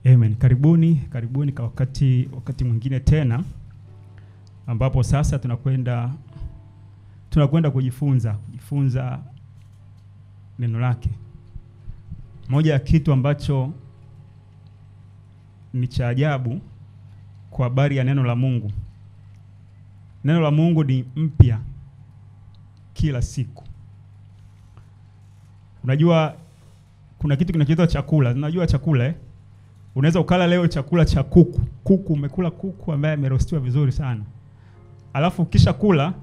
Amen. Karibuni kwa wakati mwingine tena ambapo sasa tunakwenda kujifunza neno lake. Moja ya kitu ambacho ni cha ajabu kwa habari ya neno la Mungu. Neno la Mungu ni mpya kila siku. Unajua kuna kitu kinachoitwa chakula. Unajua chakula Unaweza ukala leo chakula cha kuku. Umekula kuku ambaye amerostiwa vizuri sana. Alafu kisha kula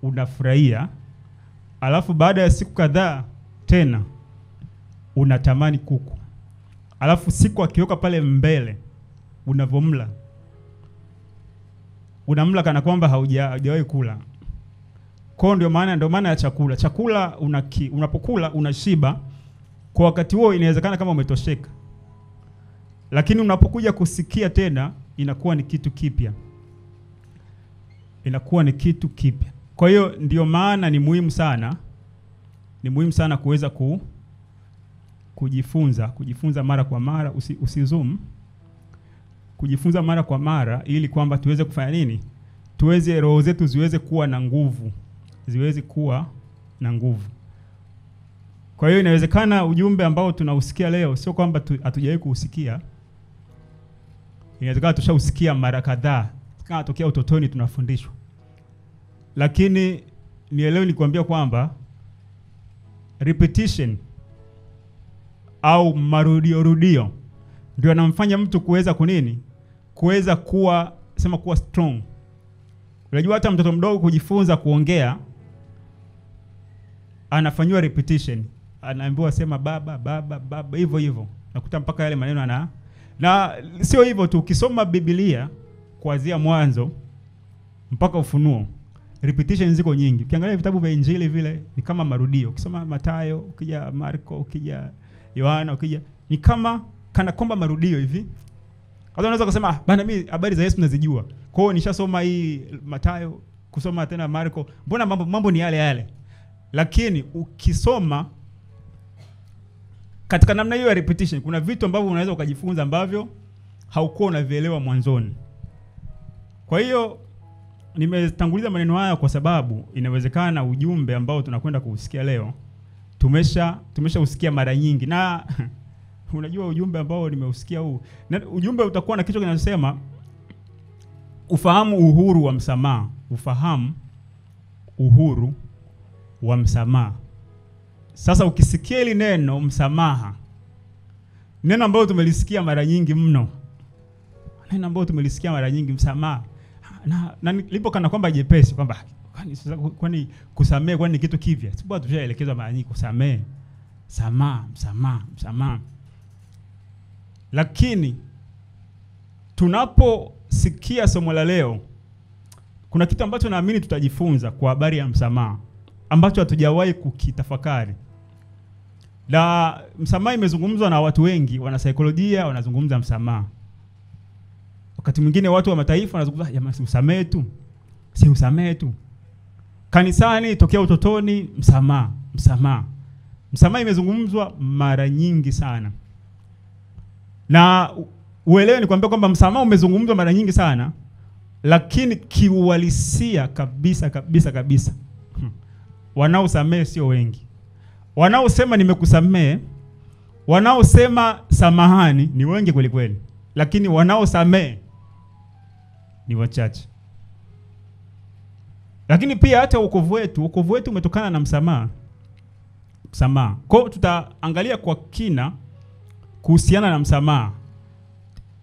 unafurahia. Alafu baada ya siku kadhaa tena unatamani kuku. Alafu siku akioka pale mbele unavomla. Unamla kana kwamba haujawahi kula. Kwa ndio maana ya chakula. Chakula unapokula unashiba. Kwa wakati huo inawezekana kama umetosheka. Lakini unapokuja kusikia tena inakuwa ni kitu kipya. Kwa hiyo ndio maana ni muhimu sana kuweza kujifunza mara kwa mara, usizoom. Kujifunza mara kwa mara ili kwamba tuweze kufanya nini? Tuweze roho zetu ziweze kuwa na nguvu. Kwa hiyo inawezekana ujumbe ambao tunausikia leo sio kwamba hatujawahi kuusikia. Inawezekana tushausikia mara kadhaa. Kama tokea utotoni tunafundishwa. Lakini nielewe nikwambia kwamba repetition au marudio ndio anamfanya mtu kuweza kuwa strong. Unajua hata mtoto mdogo kujifunza kuongea anafanywa repetition. Anaambiwa sema baba hivyo. Nakuta mpaka yale maneno na sio hivyo tu, ukisoma Biblia kuanzia Mwanzo mpaka Ufunuo, repetition ziko nyingi. Ukiangalia vitabu vya Injili vile ni kama marudio. Ukisoma Mathayo, ukija Marko, ukija Yohana, ni kana kwamba marudio hivi. Hata unaweza kusema bana mimi habari za Yesu nazijua. Kwa hiyo nishasoma hii Mathayo, kusoma tena Marko, mbona mambo ni yale. Lakini ukisoma katika namna hiyo ya repetition, kuna vitu ambavyo unaweza ukajifunza ambavyo haukuwa unavielewa mwanzoni. Kwa hiyo nimetanguliza maneno haya kwa sababu inawezekana ujumbe ambao tunakwenda kuusikia leo tumeshausikia mara nyingi. Na unajua ujumbe ambao nimeusikia huu, ujumbe utakuwa na kichwa kinachosema ufahamu uhuru wa msamaha. Ufahamu uhuru wa msamaha. Sasa ukisikia hili neno msamaha, neno ambalo tumelisikia mara nyingi mno. Msamaha. Na lipo kana kwamba jepesi kwamba kwani kusamehe kwani kitu kivya. Sipo tushaelekezwa mara nyingi kusamehe. Msamaha. Lakini tunaposikia somo la leo kuna kitu ambacho naamini tutajifunza kwa habari ya msamaha ambacho hatujawahi kukitafakari. Na msamaha imezungumzwa na watu wengi, wana saikolojia wanazungumza msamaha. Wakati mwingine watu wa mataifa wanazungumza jamaa si usamehe tu. Kanisani tokea utotoni msamaha. Msamaha imezungumzwa mara nyingi sana. Na uelewe ni kwambia kwamba msamaha umezungumzwa mara nyingi sana, lakini kiuhalisia kabisa wanaosamehe sio wengi. Wanaosema nimekusamehe, wanaosema samahani ni wengi kweli kweli, lakini wanaosamehe ni wachache. Lakini pia hata wokovu wetu umetokana na msamaha. Kwa hiyo tutaangalia kwa kina kuhusiana na msamaha.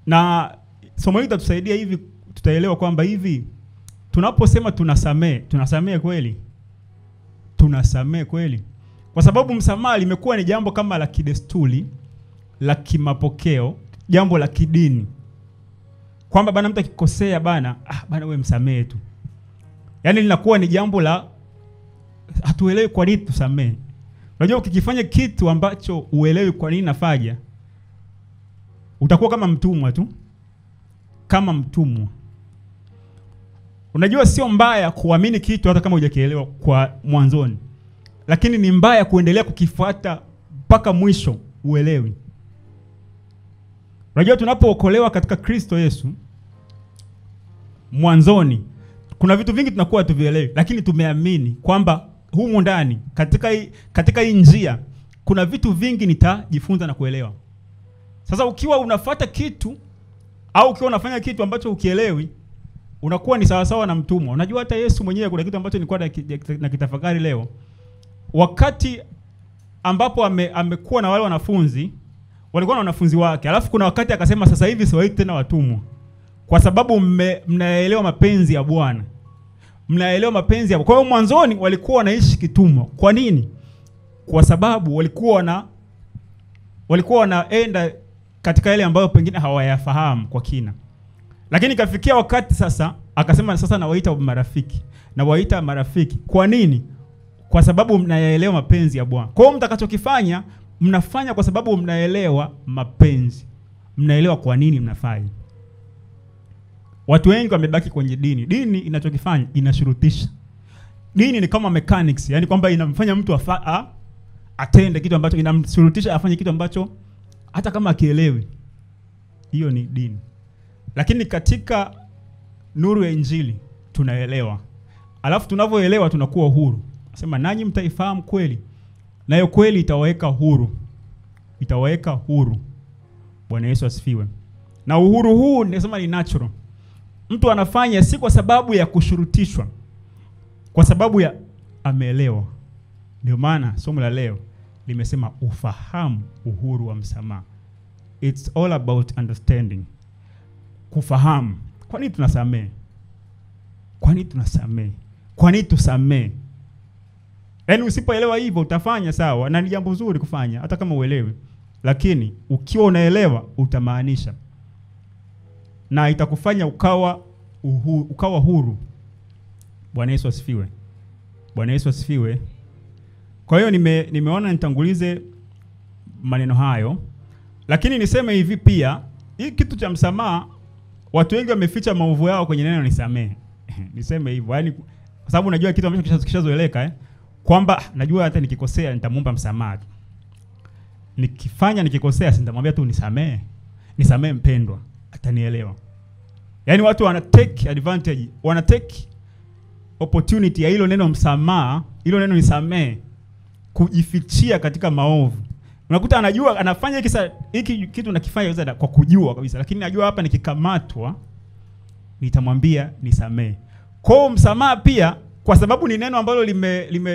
Na somo hili litatusaidia hivi, tutaelewa kwamba hivi tunaposema tunasamehe kweli. Kwa sababu msamaha limekuwa ni jambo kama la kidesturi, la kimapokeo, jambo la kidini. Kwamba bana mtu akikosea bana wewe msamehe tu. Yaani linakuwa ni jambo la hatuelewi kwa nini tusamehe. Unajua ukikifanya kitu ambacho uelewi kwa nini nafanya, utakuwa kama mtumwa. Unajua sio mbaya kuamini kitu hata kama hujakielewa kwa mwanzoni. Lakini ni mbaya kuendelea kukifuata mpaka mwisho uelewi. Unajua tunapookolewa katika Kristo Yesu, mwanzoni kuna vitu vingi tunakuwa tuvielewi, lakini tumeamini kwamba humu ndani katika hii njia kuna vitu vingi nitajifunza na kuelewa. Sasa ukiwa unafuata kitu au ukiwa unafanya kitu ambacho ukielewi, unakuwa ni sawa sawa na mtumwa. Unajua hata Yesu mwenyewe kuna kitu ambacho nilikuwa na kitafakari leo. Wakati ambapo amekuwa na wale wanafunzi, walikuwa na wanafunzi wake. Alafu kuna wakati akasema sasa hivi siwaiti tena watumwa, kwa sababu mnaelewa mapenzi ya Bwana. Mnaelewa mapenzi ya Bwana. Kwa hiyo mwanzoni walikuwa wanaishi kitumwa. Kwa nini? Kwa sababu walikuwa wanaenda katika yale ambayo pengine hawayafahamu kwa kina. Lakini kafikia wakati sasa akasema sasa nawaita marafiki. Nawaita marafiki. Kwa nini? Kwa sababu mnaelewa mapenzi ya Bwana. Kwa hiyo mtakachokifanya mnafanya kwa sababu mnaelewa mapenzi. Mnaelewa kwa nini mnafanya. Watu wengi wamebaki kwenye dini. Dini inachokifanya inashurutisha. Dini ni kama mechanics, yani kwamba inamfanya mtu atende kitu ambacho, inamshurutisha afanye kitu ambacho hata kama akielewi. Hiyo ni dini. Lakini katika nuru ya Injili tunaelewa. Alafu tunavyoelewa tunakuwa huru. Nasema nanyi mtaifahamu kweli, nayo kweli itawaweka huru. Itawaweka huru. Bwana Yesu asifiwe. Na uhuru huu nasema ni natural. Mtu anafanya si kwa sababu ya kushurutishwa, kwa sababu ya ameelewa. Ndio maana somo la leo limesema ufahamu uhuru wa msamaha. It's all about understanding. Kufahamu. Kwa nini tunasamehe? Kwa nini tunasamehe? Kwa nini tusamehe? Yaani usipoelewa hivyo utafanya sawa, na ni jambo zuri kufanya hata kama uelewi. Lakini ukiwa unaelewa utamaanisha. Na itakufanya ukawa huru. Bwana Yesu asifiwe. Bwana Yesu asifiwe. Kwa hiyo nimeona nitangulize maneno hayo. Lakini niseme hivi pia, hii kitu cha msamaha watu wengi wameficha maovu yao kwenye neno nisamehe. Niseme hivyo, yaani kwa sababu unajua kitu ambacho kishazoeleka kwamba najua hata nikikosea nitamuomba msamaha. Nikikosea nitamwambia tu nisamehe. Nisamehe mpendwa, atanielewa. Yaani watu wana take advantage, wana take opportunity ya hilo neno msamaha, hilo neno nisamehe, kujifichia katika maovu. Unakuta anajua anafanya hiki kitu nakifanya kwa kujua kabisa, lakini najua hapa nikikamatwa nitamwambia nisamehe. Kwa msamaha pia, kwa sababu ni neno ambalo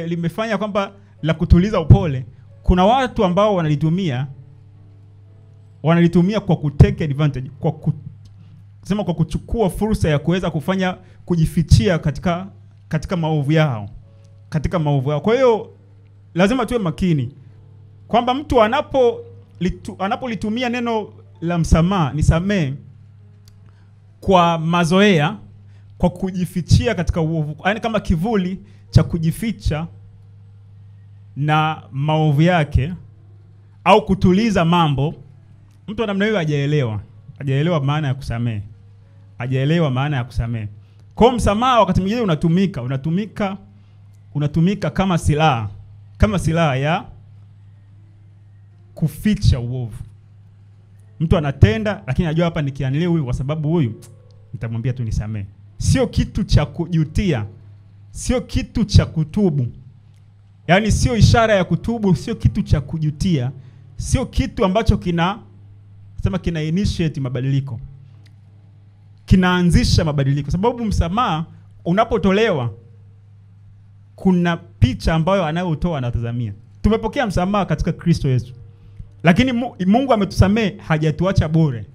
limefanya kwamba la kutuliza upole, kuna watu ambao wanalitumia kwa kutake advantage, kwa kuchukua fursa ya kuweza kujifichia katika maovu yao, Kwa hiyo lazima tuwe makini kwamba mtu anapolitumia neno la msamaha, nisamehe, kwa mazoea, kwa kujifichia katika uovu, yaani kama kivuli cha kujificha na maovu yake au kutuliza mambo, mtu wa namna hiyo hajaelewa maana ya kusamehe. Hajaelewa maana ya kusamehe. Kwa msamaha wakati mwingine unatumika kama silaha ya kuficha uovu. Mtu anatenda lakini anajua hapa nikianilia huyu kwa sababu huyu nitamwambia tu nisamehe. Sio kitu cha kujutia. Sio kitu cha kutubu. Yaani sio ishara ya kutubu, sio kitu cha kujutia. Sio kitu ambacho kina initiate mabadiliko. Kinaanzisha mabadiliko. Sababu msamaha unapotolewa kuna picha ambayo anayotoa anatazamia. Tumepokea msamaha katika Kristo Yesu. Lakini Mungu ametusamehe, hajatuacha bure.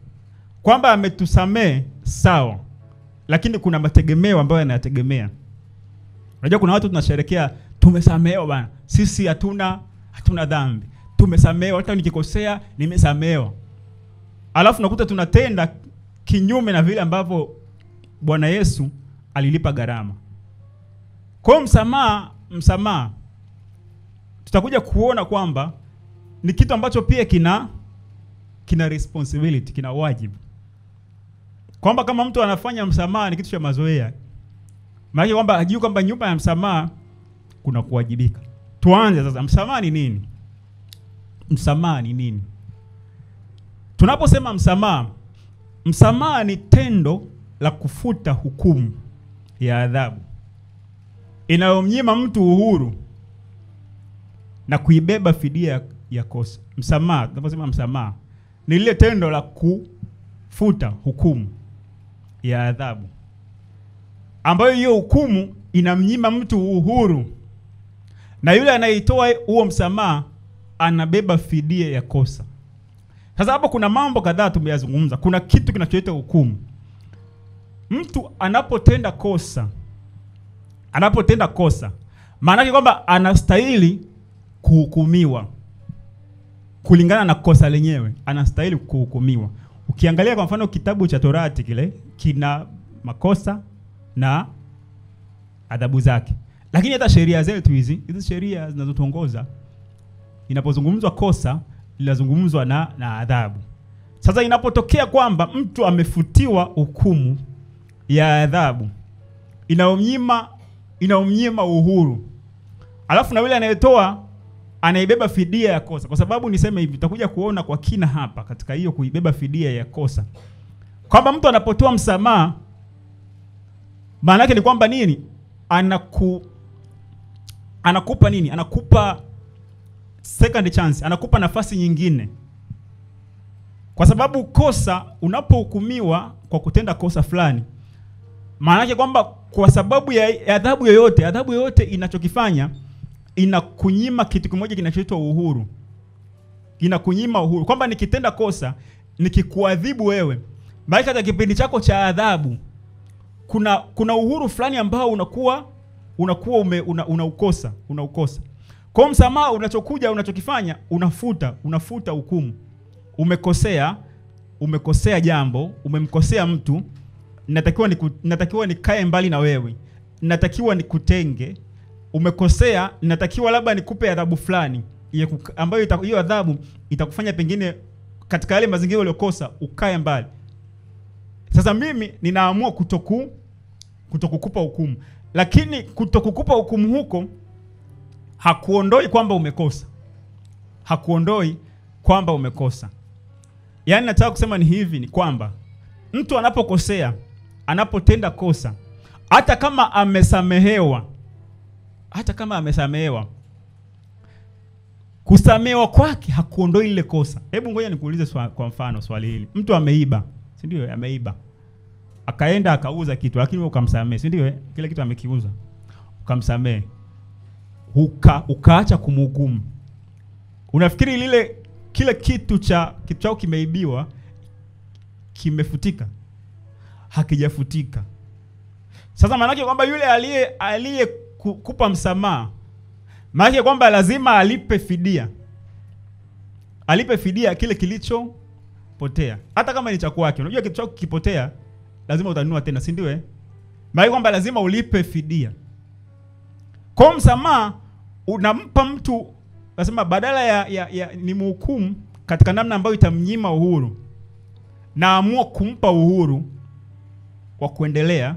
Kwamba ametusamehe sawa, lakini kuna mategemeo ambayo yanategemea. Unajua kuna watu tunasherehekea tumesamehewa bana. Sisi hatuna dhambi. Tumesamehewa, hata nikikosea nimesamehewa. Alafu nakuta tunatenda kinyume na vile ambavyo Bwana Yesu alilipa gharama. Kwa msamaha tutakuja kuona kwamba ni kitu ambacho pia kina responsibility, kina wajibu. Kwamba kama mtu anafanya msamaha ni kitu cha mazoea, maana kwamba hajui kwamba nyuma ya msamaha kuna kuwajibika. Tuanze sasa, msamaha ni nini? Msamaha ni nini? Tunaposema msamaha, msamaha ni tendo la kufuta hukumu ya adhabu inayomnyima mtu uhuru na kuibeba fidia ya kosa. Msamaha, tunaposema msamaha, ni lile tendo la kufuta hukumu ya adhabu ambayo hiyo hukumu inamnyima mtu uhuru, na yule anayetoa huo msamaha anabeba fidia ya kosa. Sasa hapo kuna mambo kadhaa tumeyazungumza. Kuna kitu kinachoitwa hukumu. Mtu anapotenda kosa, maana yake kwamba anastahili kuhukumiwa kulingana na kosa lenyewe, anastahili kuhukumiwa. Ukiangalia kwa mfano kitabu cha Torati kile kina makosa na adhabu zake. Lakini hata sheria zetu hizi sheria zinazotuongoza, inapozungumzwa kosa linazungumzwa na adhabu. Sasa inapotokea kwamba mtu amefutiwa hukumu ya adhabu inaomnyima uhuru, alafu na yule anayetoa anaibeba fidia ya kosa. Kwa sababu niseme hivi, tutakuja kuona kwa kina hapa katika hiyo kuibeba fidia ya kosa, kwamba mtu anapotoa msamaha maana yake ni kwamba nini? Anakupa nini? Anakupa second chance, anakupa nafasi nyingine. Kwa sababu kosa, unapohukumiwa kwa kutenda kosa fulani, maana yake kwamba kwa sababu ya adhabu yoyote inachokifanya inakunyima kitu kimoja kinachoitwa uhuru. Inakunyima uhuru. Kwamba nikitenda kosa, nikikuadhibu wewe, maana katika kipindi chako cha adhabu kuna uhuru fulani ambao unaukosa. Kwa msamaha unachokifanya, unafuta hukumu. Umekosea jambo, umemkosea mtu, natakiwa nikae mbali na wewe, natakiwa nikutenge. Umekosea, natakiwa labda nikupe adhabu fulani ambayo hiyo adhabu itakufanya pengine katika yale mazingira uliyokosa ukae mbali. Sasa mimi ninaamua kutokukupa hukumu. Lakini kutokukupa hukumu huko hakuondoi kwamba umekosa. Yaani nataka kusema ni hivi, ni kwamba mtu anapotenda kosa, hata kama amesamehewa, kusamehewa kwake hakuondoi ile kosa. Hebu ngoja nikuulize kwa mfano swali hili. Mtu ameiba, si ndio? Ameiba, akaenda akauza kitu, lakini wewe ukamsamehe, si ndio? Kile kitu amekiuza, ukamsamehe, ukaacha kumhukumu. Unafikiri kile kitu chao kimeibiwa kimefutika? Hakijafutika. Sasa maana yake kwamba yule aliye kupa msamaha, maana yake kwamba lazima alipe fidia kile kilichopotea, hata kama ni cha kwake. Unajua kitu chako kikipotea lazima utanunua tena, si ndio? Maana yake kwamba lazima ulipe fidia. Kwa msamaha unampa mtu, nasema badala ya ni mhukumu katika namna ambayo itamnyima uhuru, naamua kumpa uhuru kwa kuendelea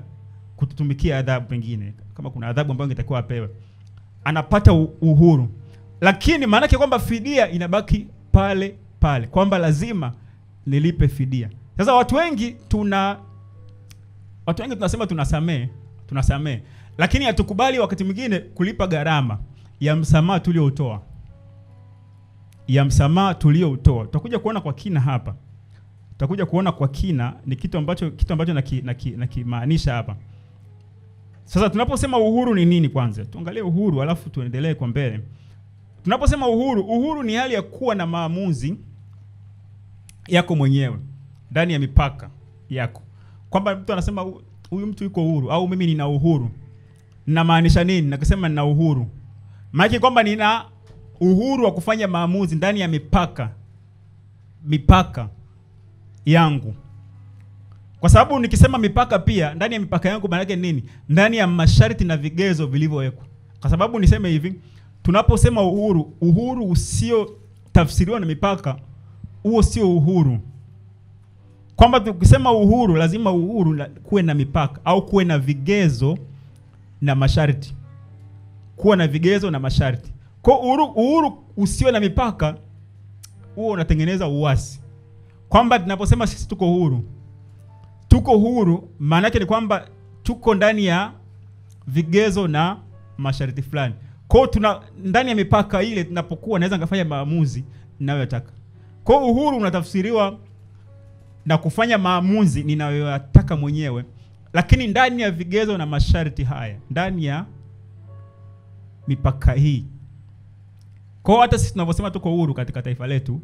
kututumikia adhabu. Pengine kama kuna adhabu ambayo ingetakiwa apewe, anapata uhuru. Lakini maana yake kwamba fidia inabaki pale, kwamba lazima nilipe fidia. Sasa watu wengi tunasema tunasamehe, lakini hatukubali wakati mwingine kulipa gharama ya msamaha tulioutoa. Tutakuja kuona kwa kina hapa. Ni kitu ambacho nakimaanisha hapa. Sasa tunaposema uhuru ni nini? Kwanza tuangalie uhuru, alafu tuendelee kwa mbele. Tunaposema uhuru ni hali ya kuwa na maamuzi yako mwenyewe ndani ya mipaka yako. Kwamba mtu anasema huyu mtu yuko uhuru, au mimi nina uhuru. Ninamaanisha nini nakisema nina uhuru? Maana kwamba nina uhuru wa kufanya maamuzi ndani ya mipaka yangu. Kwa sababu nikisema mipaka, pia ndani ya mipaka yangu maana yake nini? Ndani ya masharti na vigezo vilivyowekwa. Kwa sababu niseme hivi, tunaposema uhuru usio tafsiriwa na mipaka, huo sio uhuru. Kwamba tukisema uhuru, lazima uhuru kuwe na mipaka au kuwe na vigezo na masharti. Kwa uhuru usio na mipaka, huo unatengeneza uasi. kwamba tunaposema sisi tuko huru, maana yake ni kwamba tuko ndani ya vigezo na masharti fulani. Kwa hiyo tuna ndani ya mipaka ile tunapokuwa naweza ngafanya maamuzi ninayotaka. Kwa hiyo uhuru unatafsiriwa na kufanya maamuzi ninayotaka mwenyewe, lakini ndani ya vigezo na masharti haya, ndani ya mipaka hii. Kwa hiyo hata sisi tunaposema tuko huru katika taifa letu,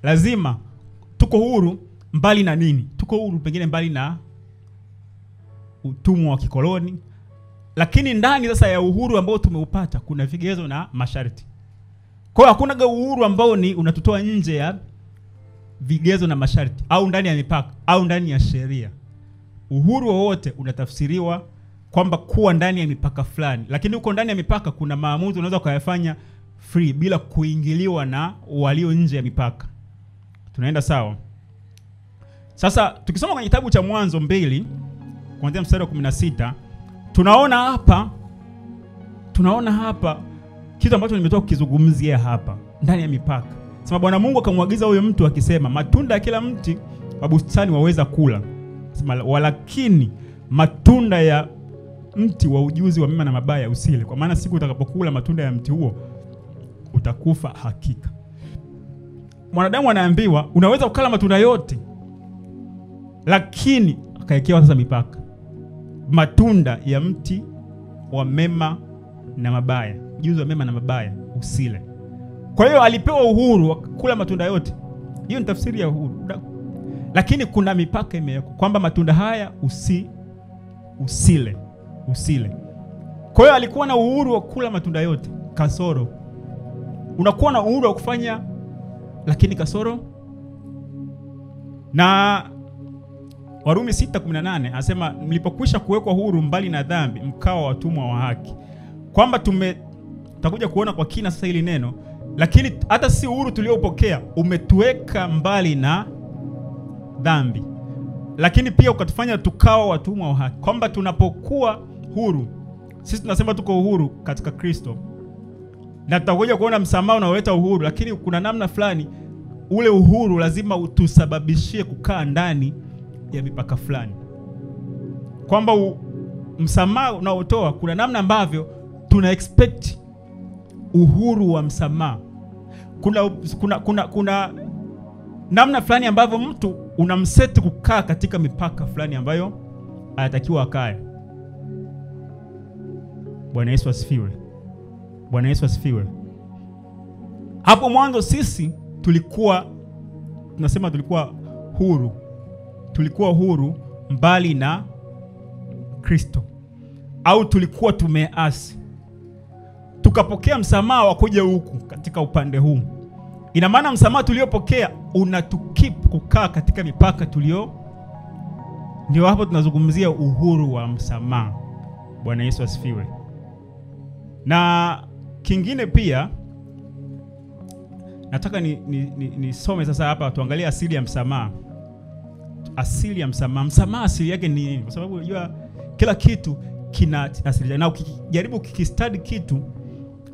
lazima tuko huru mbali na nini? Tuko huru pengine mbali na utumwa wa kikoloni, lakini ndani sasa ya uhuru ambao tumeupata kuna vigezo na masharti. Kwa hiyo hakuna uhuru ambao ni unatutoa nje ya vigezo na masharti au ndani ya mipaka au ndani ya sheria. Uhuru wowote unatafsiriwa kwamba kuwa ndani ya mipaka fulani, lakini uko ndani ya mipaka kuna maamuzi unaweza kuyafanya free bila kuingiliwa na walio nje ya mipaka. Tunaenda sawa? Sasa tukisoma kwenye kitabu cha Mwanzo 2 kuanzia mstari wa 16, tunaona hapa kitu ambacho nimetoka kukizungumzia hapa ndani ya mipaka. Sema Bwana Mungu akamwagiza huyo mtu akisema, matunda ya kila mti wa bustani waweza kula. Sema walakini matunda ya mti wa ujuzi wa mema na mabaya usile, kwa maana siku utakapokula matunda ya mti huo utakufa hakika. Mwanadamu anaambiwa unaweza kukala matunda yote, lakini akaekewa sasa mipaka. Matunda ya mti wa mema na mabaya, ujuzi wa mema na mabaya usile. Kwa hiyo alipewa uhuru wa kula matunda yote. Hiyo ni tafsiri ya uhuru. Lakini kuna mipaka imewekwa kwamba matunda haya usile. Kwa hiyo alikuwa na uhuru wa kula matunda yote, kasoro. Unakuwa na uhuru wa kufanya, lakini kasoro. Na Warumi 6:18 anasema mlipokwisha kuwekwa huru mbali na dhambi mkawa watumwa wa haki. Kwamba tutakuja kuona kwa kina sasa hili neno, lakini hata si uhuru tuliopokea umetuweka mbali na dhambi, lakini pia ukatufanya tukawa watumwa wa haki. Kwamba tunapokuwa huru, sisi tunasema tuko uhuru katika Kristo, na tutakuja kuona msamaha unaoleta uhuru, lakini kuna namna fulani ule uhuru lazima utusababishie kukaa ndani ya mipaka fulani. Kwamba msamaha unaotoa kuna namna ambavyo tuna expect uhuru wa msamaha. Kuna namna fulani ambavyo mtu unamseti kukaa katika mipaka fulani ambayo anatakiwa akae. Bwana Yesu asifiwe. Bwana Yesu asifiwe. Hapo mwanzo sisi tulikuwa huru. Tulikuwa huru mbali na Kristo, au tulikuwa tumeasi. Tukapokea msamaha wa kuja huku katika upande huu. Ina maana msamaha tuliopokea unatukip kukaa katika mipaka ndio hapo tunazungumzia uhuru wa msamaha. Bwana Yesu asifiwe. Na kingine pia nataka nisome sasa hapa, tuangalie asili ya msamaha. Asili ya msamaha. Msamaha asili yake ni nini? Kwa sababu unajua kila kitu kina asili. Na ukijaribu kukistudy kitu,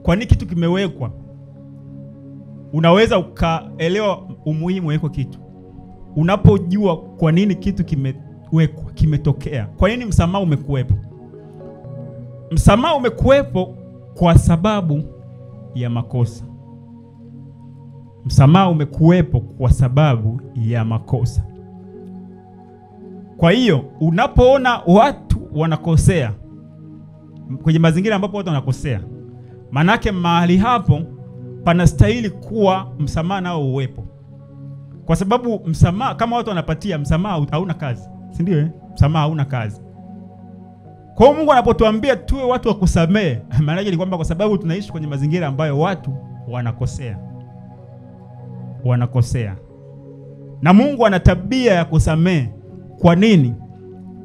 kwa nini kitu kimewekwa, unaweza ukaelewa umuhimu wa kitu. Unapojua kwa nini kitu kimewekwa, kimetokea. Kwa nini msamaha umekuwepo? Msamaha umekuwepo kwa sababu ya makosa. Msamaha umekuwepo kwa sababu ya makosa. Kwa hiyo unapoona watu wanakosea kwenye mazingira ambapo watu wanakosea, manake mahali hapo panastahili kuwa msamaha nao uwepo. Kwa sababu msamaha, kama watu wanapatia msamaha, hauna kazi, si ndio? Msamaha hauna kazi. Kwa hiyo Mungu anapotuambia tuwe watu wa kusamehe, maana yake ni kwamba kwa sababu tunaishi kwenye mazingira ambayo watu wanakosea. Na Mungu ana tabia ya kusamehe. Kwa nini?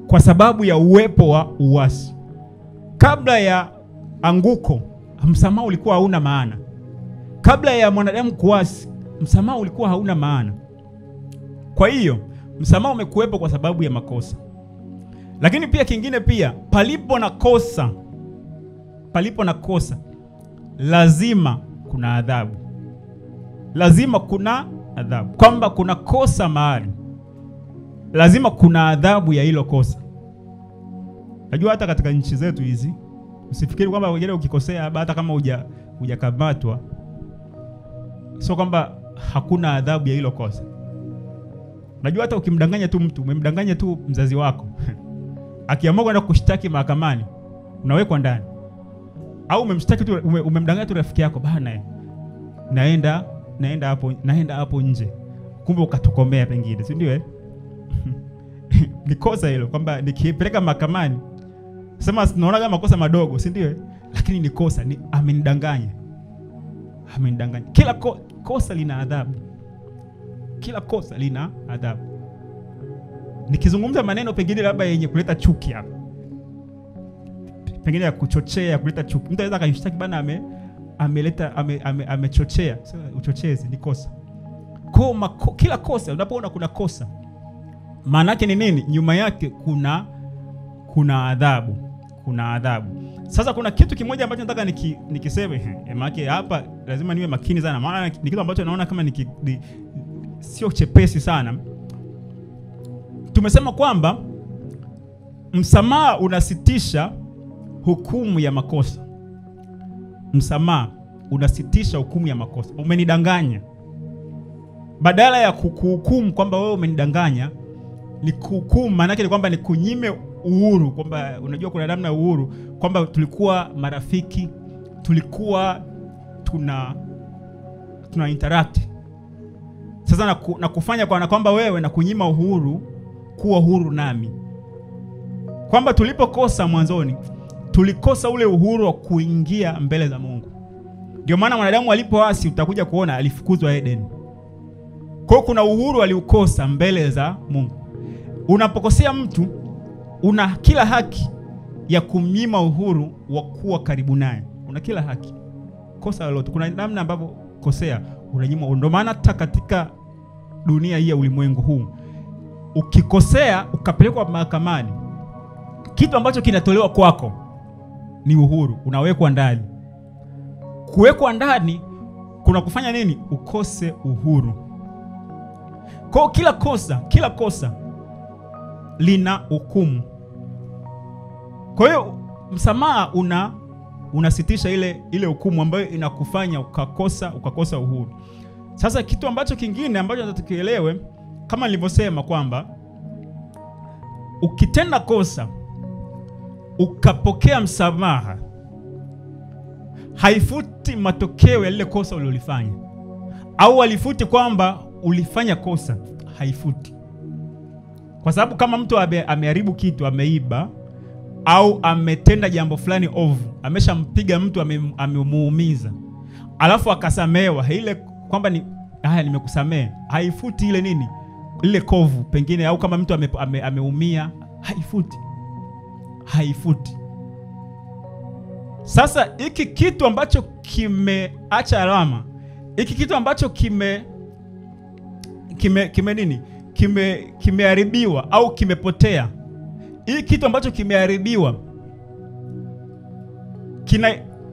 Kwa sababu ya uwepo wa uasi. Kabla ya anguko, msamaha ulikuwa hauna maana. Kabla ya mwanadamu kuasi, msamaha ulikuwa hauna maana. Kwa hiyo msamaha umekuwepo kwa sababu ya makosa. Lakini pia kingine pia, palipo na kosa lazima kuna adhabu. Lazima kuna adhabu. Kwamba kuna kosa mahali, lazima kuna adhabu ya hilo kosa. Najua hata katika nchi zetu hizi, usifikiri kwamba wengine ukikosea hata kama hujakamatwa, sio kwamba hakuna adhabu ya hilo kosa. Najua hata ukimdanganya tu mtu, umemdanganya tu mzazi wako, akiamua kwenda kushtaki mahakamani, unawekwa ndani. Au umemshtaki tu, umemdanganya tu rafiki yako, bana naenda hapo nje, kumbe ukatokomea pengine, si ndio ni kosa hilo, kwamba nikipeleka mahakamani sema naona kama makosa madogo, si ndio lakini ni kosa, ni amenidanganya. Kila kosa lina adhabu. Kila kosa lina adhabu. Nikizungumza maneno pengine labda yenye kuleta chuki hapa, pengine ya kuchochea, kuleta chuki, mtu anaweza akashtaki bana amechochea. Sasa uchochezi ni kosa. Kila kosa, unapoona kuna kosa, maana yake ni nini? Nyuma yake kuna adhabu. Kuna adhabu. Sasa kuna kitu kimoja ambacho nataka nikiseme, maana hapa lazima niwe makini sana, maana ni kitu ambacho naona kama sio chepesi sana. Tumesema kwamba msamaha unasitisha hukumu ya makosa. Msamaha unasitisha hukumu ya makosa. Umenidanganya, badala ya kuhukumu kwamba wewe umenidanganya, ni kuhukumu maana yake ni kwamba ni kunyime uhuru. Kwamba unajua kuna namna uhuru, kwamba tulikuwa marafiki, tulikuwa tuna interact. Sasa na kufanya kwa kwamba wewe na kunyima uhuru kuwa huru nami. Kwamba tulipokosa mwanzoni, tulikosa ule uhuru wa kuingia mbele za Mungu. Ndio maana mwanadamu alipoasi, utakuja kuona alifukuzwa Eden. Kwa kuna uhuru aliukosa mbele za Mungu. Unapokosea mtu, una kila haki ya kumnyima uhuru wa kuwa karibu naye. Una kila haki. Kosa lolote, kuna namna ambavyo kosea unanyima. Ndio maana hata katika dunia hii ya ulimwengu huu, ukikosea ukapelekwa mahakamani, kitu ambacho kinatolewa kwako ni uhuru. Unawekwa ndani. Kuwekwa ndani kuna kufanya nini? Ukose uhuru. Kwa kila kosa lina hukumu. Kwa hiyo msamaha unasitisha ile hukumu ambayo inakufanya ukakosa uhuru. Sasa kitu ambacho kingine ambacho natatukielewe, kama nilivyosema kwamba ukitenda kosa ukapokea msamaha, haifuti matokeo ya lile kosa ulilofanya. Au alifuti kwamba ulifanya kosa, haifuti. Kwa sababu kama mtu ameharibu kitu, ameiba au ametenda jambo fulani ovu, ameshampiga mtu, amemuumiza, alafu akasamehewa, ile kwamba nimekusamehe, haifuti ile nini? Ile kovu pengine. Au kama mtu ameumia, haifuti. Sasa hiki kitu ambacho kimeacha alama, hiki kitu ambacho kimeharibiwa au kimepotea, hiki kitu ambacho kimeharibiwa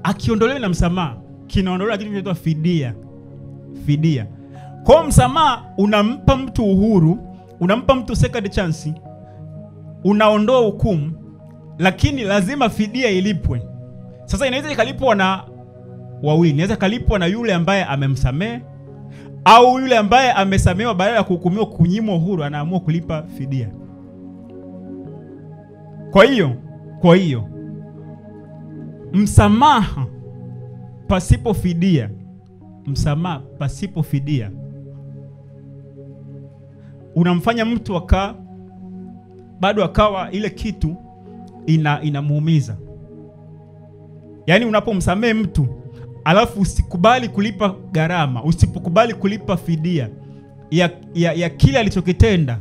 akiondolewa na msamaha, kinaondolewa kitu kinaitwa fidia. Kwa msamaha unampa mtu uhuru, unampa mtu second chance, unaondoa hukumu, lakini lazima fidia ilipwe. Sasa inaweza ikalipwa na wawili. Inaweza kalipwa na yule ambaye amemsamehe, au yule ambaye amesamehewa badala ya kuhukumiwa kunyimwa uhuru anaamua kulipa fidia. Kwa hiyo msamaha pasipo fidia unamfanya mtu bado akawa ile kitu inamuumiza. Yaani unapomsamehe mtu alafu usikubali kulipa gharama, usipokubali kulipa fidia ya kile alichokitenda,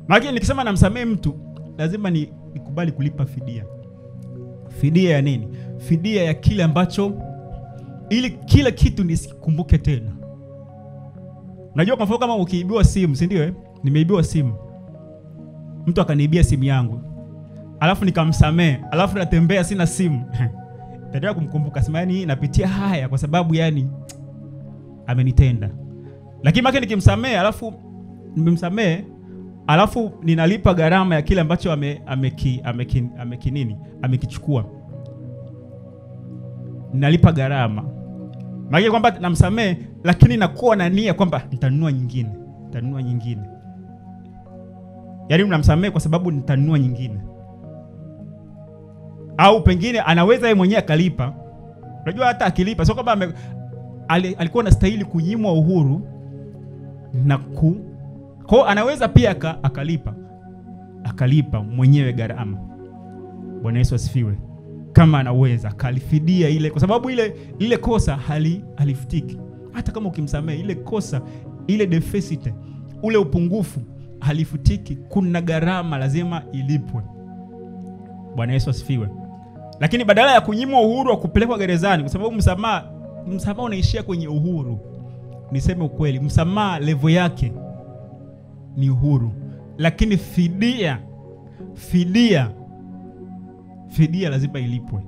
maana nikisema namsamehe mtu lazima nikubali kulipa fidia. Fidia ya nini? Fidia ya kile ambacho, ili kila kitu nisikumbuke tena. Unajua kwa mfano kama ukiibiwa simu, si ndio nimeibiwa simu. Mtu akaniibia simu yangu, alafu nikamsamehe, alafu natembea sina simu. Nitaendelea kumkumbuka, sema yani napitia haya kwa sababu yani amenitenda. Lakini maki nikimsamehe alafu nimemsamehe alafu ninalipa gharama ya kile ambacho amekichukua. Ninalipa gharama. Maki kwamba namsamehe lakini nakuwa na nia kwamba nitanunua nyingine. Yaani unamsamehe kwa sababu nitanunua nyingine. Au pengine anaweza yeye mwenyewe akalipa. Unajua hata akilipa sio kwamba alikuwa anastahili kunyimwa uhuru na kwa anaweza pia akalipa mwenyewe gharama. Bwana Yesu asifiwe. Kama anaweza akalifidia ile, kwa sababu ile kosa halifutiki. Hata kama ukimsamehe ile kosa, ile deficit, ule upungufu halifutiki, kuna gharama lazima ilipwe. Bwana Yesu asifiwe. Lakini badala ya kunyimwa uhuru wa kupelekwa gerezani, kwa sababu msamaha unaishia kwenye uhuru. Niseme ukweli, msamaha level yake ni uhuru. Lakini fidia lazima ilipwe.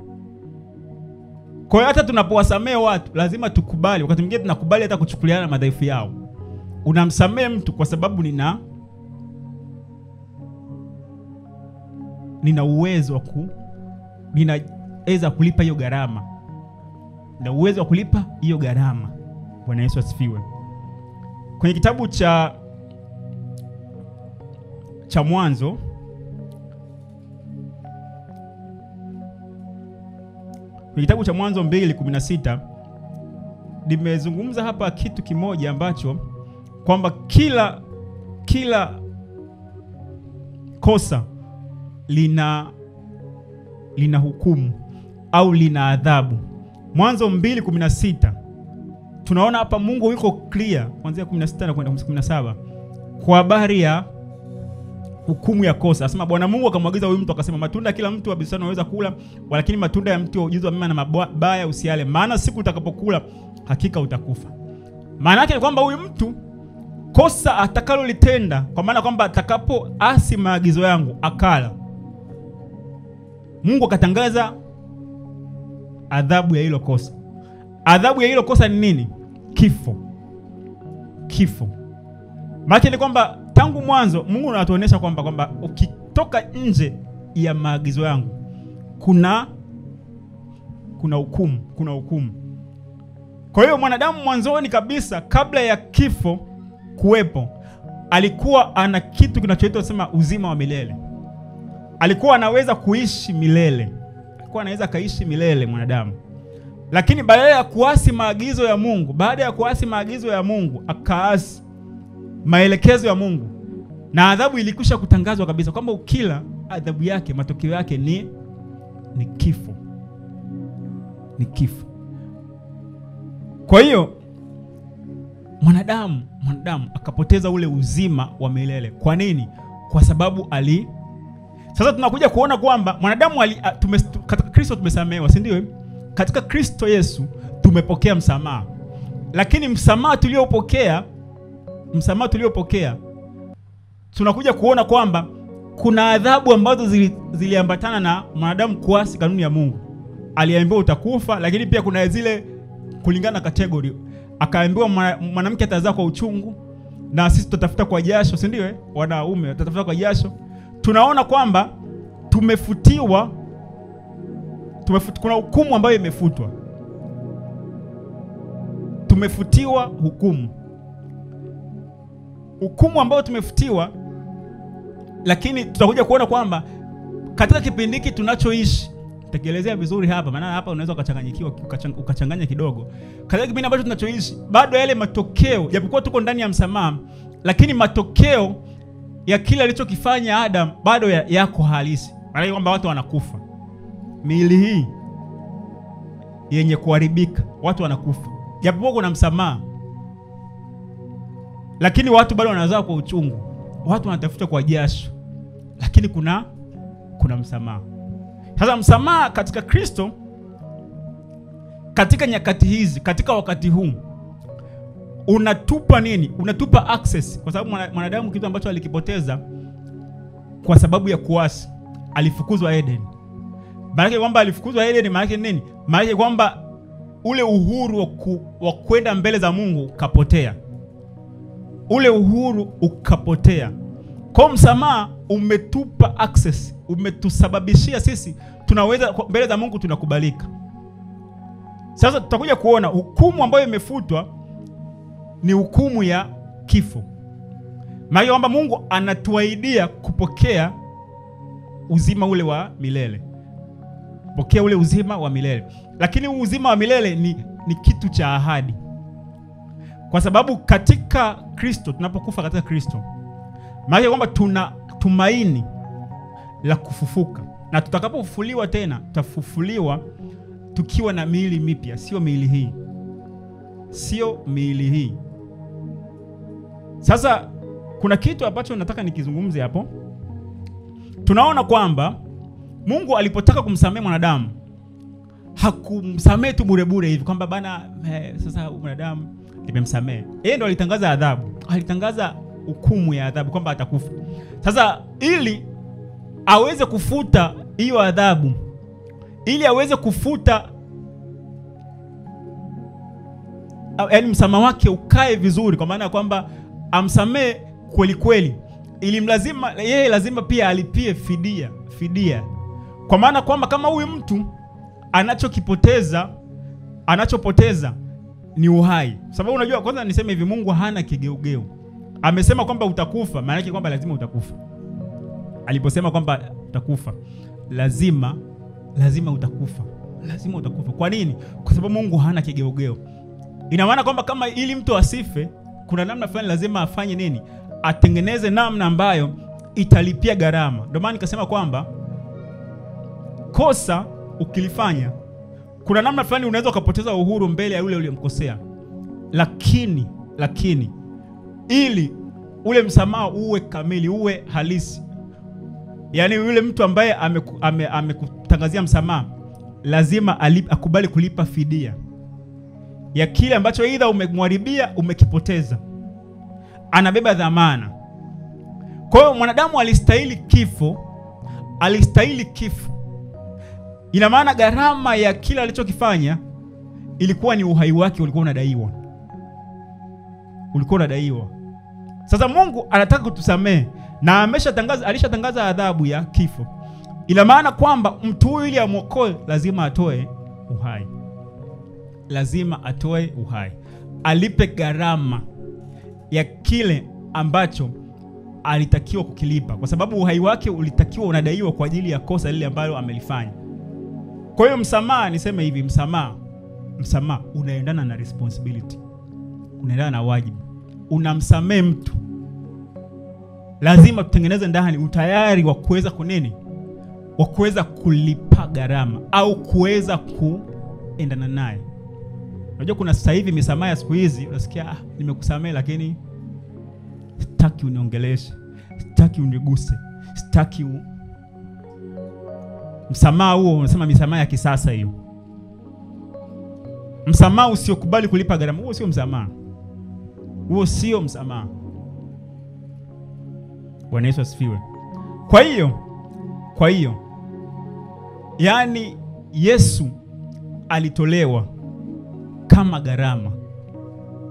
Kwa hiyo hata tunapowasamehe watu lazima tukubali, wakati mwingine tunakubali hata kuchukuliana madhaifu yao. Unamsamehe mtu kwa sababu nina uwezo ninaweza kulipa hiyo gharama. Na uwezo wa kulipa hiyo gharama. Bwana Yesu asifiwe. Kwenye kitabu cha Mwanzo, kwenye kitabu cha Mwanzo 2:16 nimezungumza hapa kitu kimoja ambacho kwamba kila kosa lina hukumu au lina adhabu. Mwanzo 2:16 tunaona hapa Mungu yuko clear kuanzia 16 na kwenda 17 kwa habari ya hukumu ya kosa. Anasema Bwana Mungu akamwagiza huyu mtu akasema, matunda kila mtu wa bustani unaweza kula, lakini matunda ya mti wa ujuzi wa mema na mabaya usiale, maana siku utakapokula hakika utakufa. Maana yake ni kwamba huyu mtu kosa atakalolitenda, kwa maana kwamba atakapoasi maagizo yangu akala, Mungu akatangaza adhabu ya hilo kosa. Adhabu ya hilo kosa ni nini? Kifo. Maana ni kwamba tangu mwanzo Mungu anatuonesha kwamba ukitoka nje ya maagizo yangu kuna hukumu. Kwa hiyo mwanadamu mwanzoni kabisa, kabla ya kifo kuwepo, alikuwa ana kitu kinachoitwa sema uzima wa milele. Alikuwa anaweza kuishi milele. Alikuwa anaweza kaishi milele mwanadamu. Lakini baada ya kuasi maagizo ya Mungu, akaasi maelekezo ya Mungu, na adhabu ilikwisha kutangazwa kabisa kwamba ukila, adhabu yake, matokeo yake ni kifo. Kwa hiyo mwanadamu akapoteza ule uzima wa milele. Kwa nini? Kwa sababu sasa tunakuja kuona kwamba mwanadamu katika Kristo tumesamehewa, si ndio? Katika Kristo Yesu tumepokea msamaha. Lakini msamaha tuliopokea tunakuja kuona kwamba kuna adhabu ambazo ziliambatana na mwanadamu kuasi kanuni ya Mungu. Aliambiwa utakufa, lakini pia kuna zile kulingana na category. Akaambiwa mwanamke atazaa kwa uchungu, na sisi tutatafuta kwa jasho, si ndio? Wanaume tutatafuta kwa jasho. Tunaona kwamba tumefutiwa, kuna hukumu ambayo imefutwa. Tumefutiwa hukumu ambayo tumefutiwa. Lakini tutakuja kuona kwamba katika kipindi hiki tunachoishi, tekelezea vizuri hapa, maana hapa unaweza ukachanganya kidogo. Katika kipindi ambacho tunachoishi, bado yale matokeo, japokuwa tuko ndani ya msamaha, lakini matokeo ya kile alichokifanya Adam bado yako halisi. Maana kwamba watu wanakufa. Miili hii yenye kuharibika, watu wanakufa. Japokuwa kuna msamaha, lakini watu bado wanazaa kwa uchungu. Watu wanatafuta kwa jasho, lakini kuna msamaha. Sasa msamaha katika Kristo, katika nyakati hizi, katika wakati huu, unatupa nini? Unatupa access, kwa sababu mwanadamu kitu ambacho alikipoteza kwa sababu ya kuasi, alifukuzwa Eden. Maana kwamba alifukuzwa Eden, maana nini? Maana kwamba ule uhuru wa kwenda mbele za Mungu ukapotea. Ule uhuru ukapotea. Kwa msamaha umetupa access, umetusababishia sisi tunaweza mbele za Mungu tunakubalika. Sasa tutakuja kuona hukumu ambayo imefutwa ni hukumu ya kifo. Maana kwamba Mungu anatuahidia kupokea uzima ule wa milele. Pokea ule uzima wa milele. Lakini uzima wa milele ni kitu cha ahadi. Kwa sababu katika Kristo, tunapokufa katika Kristo, maana kwamba tuna tumaini la kufufuka. Na tutakapofufuliwa tena, tutafufuliwa tukiwa na miili mipya, sio miili hii. Sio miili hii. Sasa kuna kitu ambacho nataka nikizungumze hapo. Tunaona kwamba Mungu alipotaka kumsamehe mwanadamu, hakumsamehe tu bure bure hivi kwamba bana sasa mwanadamu nimemsamehe. Yeye ndo alitangaza adhabu. Alitangaza hukumu ya adhabu kwamba atakufa. Sasa ili aweze kufuta hiyo adhabu, ili aweze kufuta, yaani msamaha wake ukae vizuri, kwa maana kwamba amsamehe kweli kweli, ili mlazima yeye lazima pia alipie fidia. Kwa maana kwamba kama huyu mtu anachopoteza ni uhai. Sababu unajua, kwanza niseme hivi, Mungu hana kigeugeu. Amesema kwamba utakufa, maana yake kwamba lazima utakufa. Aliposema kwamba utakufa, lazima utakufa. Lazima utakufa. Kwa nini? Kwa sababu Mungu hana kigeugeu. Ina maana kwamba kama ili mtu asife, kuna namna fulani lazima afanye nini? Atengeneze namna ambayo italipia gharama. Ndio maana nikasema kwamba kosa ukilifanya, kuna namna fulani unaweza ukapoteza uhuru mbele ya yule uliyemkosea. Lakini ili ule msamaha uwe kamili, uwe halisi, yani yule mtu ambaye amekutangazia msamaha lazima akubali kulipa fidia ya kile ambacho aidha umemharibia, umekipoteza. Anabeba dhamana. Kwa hiyo mwanadamu alistahili kifo. Ina maana gharama ya kila alichokifanya ilikuwa ni uhai wake, ulikuwa unadaiwa. Sasa Mungu anataka kutusamehe na alishatangaza adhabu ya kifo. Ina maana kwamba mtu huyu ili amwokoe lazima atoe uhai. Alipe gharama ya kile ambacho alitakiwa kukilipa, kwa sababu uhai wake ulitakiwa unadaiwa kwa ajili ya kosa lile ambalo amelifanya. Kwa hiyo msamaha, niseme hivi, msamaha unaendana na responsibility. Unaendana na wajibu. Unamsamehe mtu, lazima tutengeneze ndani utayari wa kuweza kunini? Wa kuweza kulipa gharama au kuweza kuendana naye. Unajua kuna sasa hivi misamaha ya siku hizi unasikia nimekusamehe lakini sitaki uniongeleshe, sitaki uniguse, sitaki msamaha huo unasema misamaha ya kisasa hiyo. Msamaha usiokubali kulipa gharama, huo sio msamaha. Bwana Yesu asifiwe. Kwa hiyo yani Yesu alitolewa kama gharama,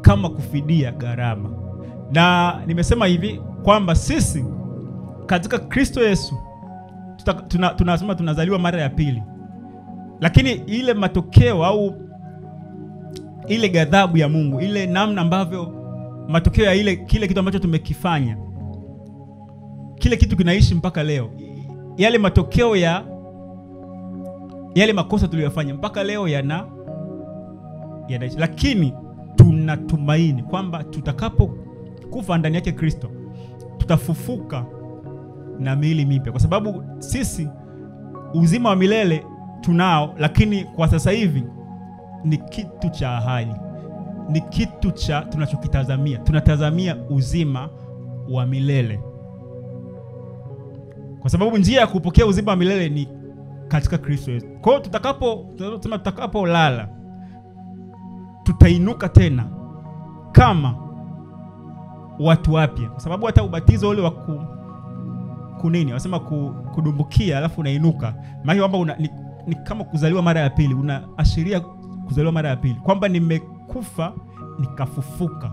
kama kufidia gharama. Na nimesema hivi kwamba sisi katika Kristo Yesu tunasema tunazaliwa mara ya pili. Lakini ile matokeo au ile ghadhabu ya Mungu, ile namna ambavyo matokeo ya kile kitu ambacho tumekifanya, kile kitu kinaishi mpaka leo. Yale matokeo ya yale makosa tuliyofanya mpaka leo yanaishi. Lakini tunatumaini kwamba tutakapokufa ndani yake Kristo, tutafufuka na miili mipya, kwa sababu sisi uzima wa milele tunao, lakini kwa sasa hivi ni kitu cha ahadi. Ni kitu cha tunachokitazamia. Tunatazamia uzima wa milele. Kwa sababu njia ya kupokea uzima wa milele ni katika Kristo Yesu. Kwa hiyo tutakapolala tutainuka tena kama watu wapya. Kwa sababu hata ubatizo ule wa kunini, wasema kudumbukia alafu unainuka. Maana kwamba ni kama kuzaliwa mara ya pili, unaashiria kuzaliwa mara ya pili, kwamba nimekufa nikafufuka,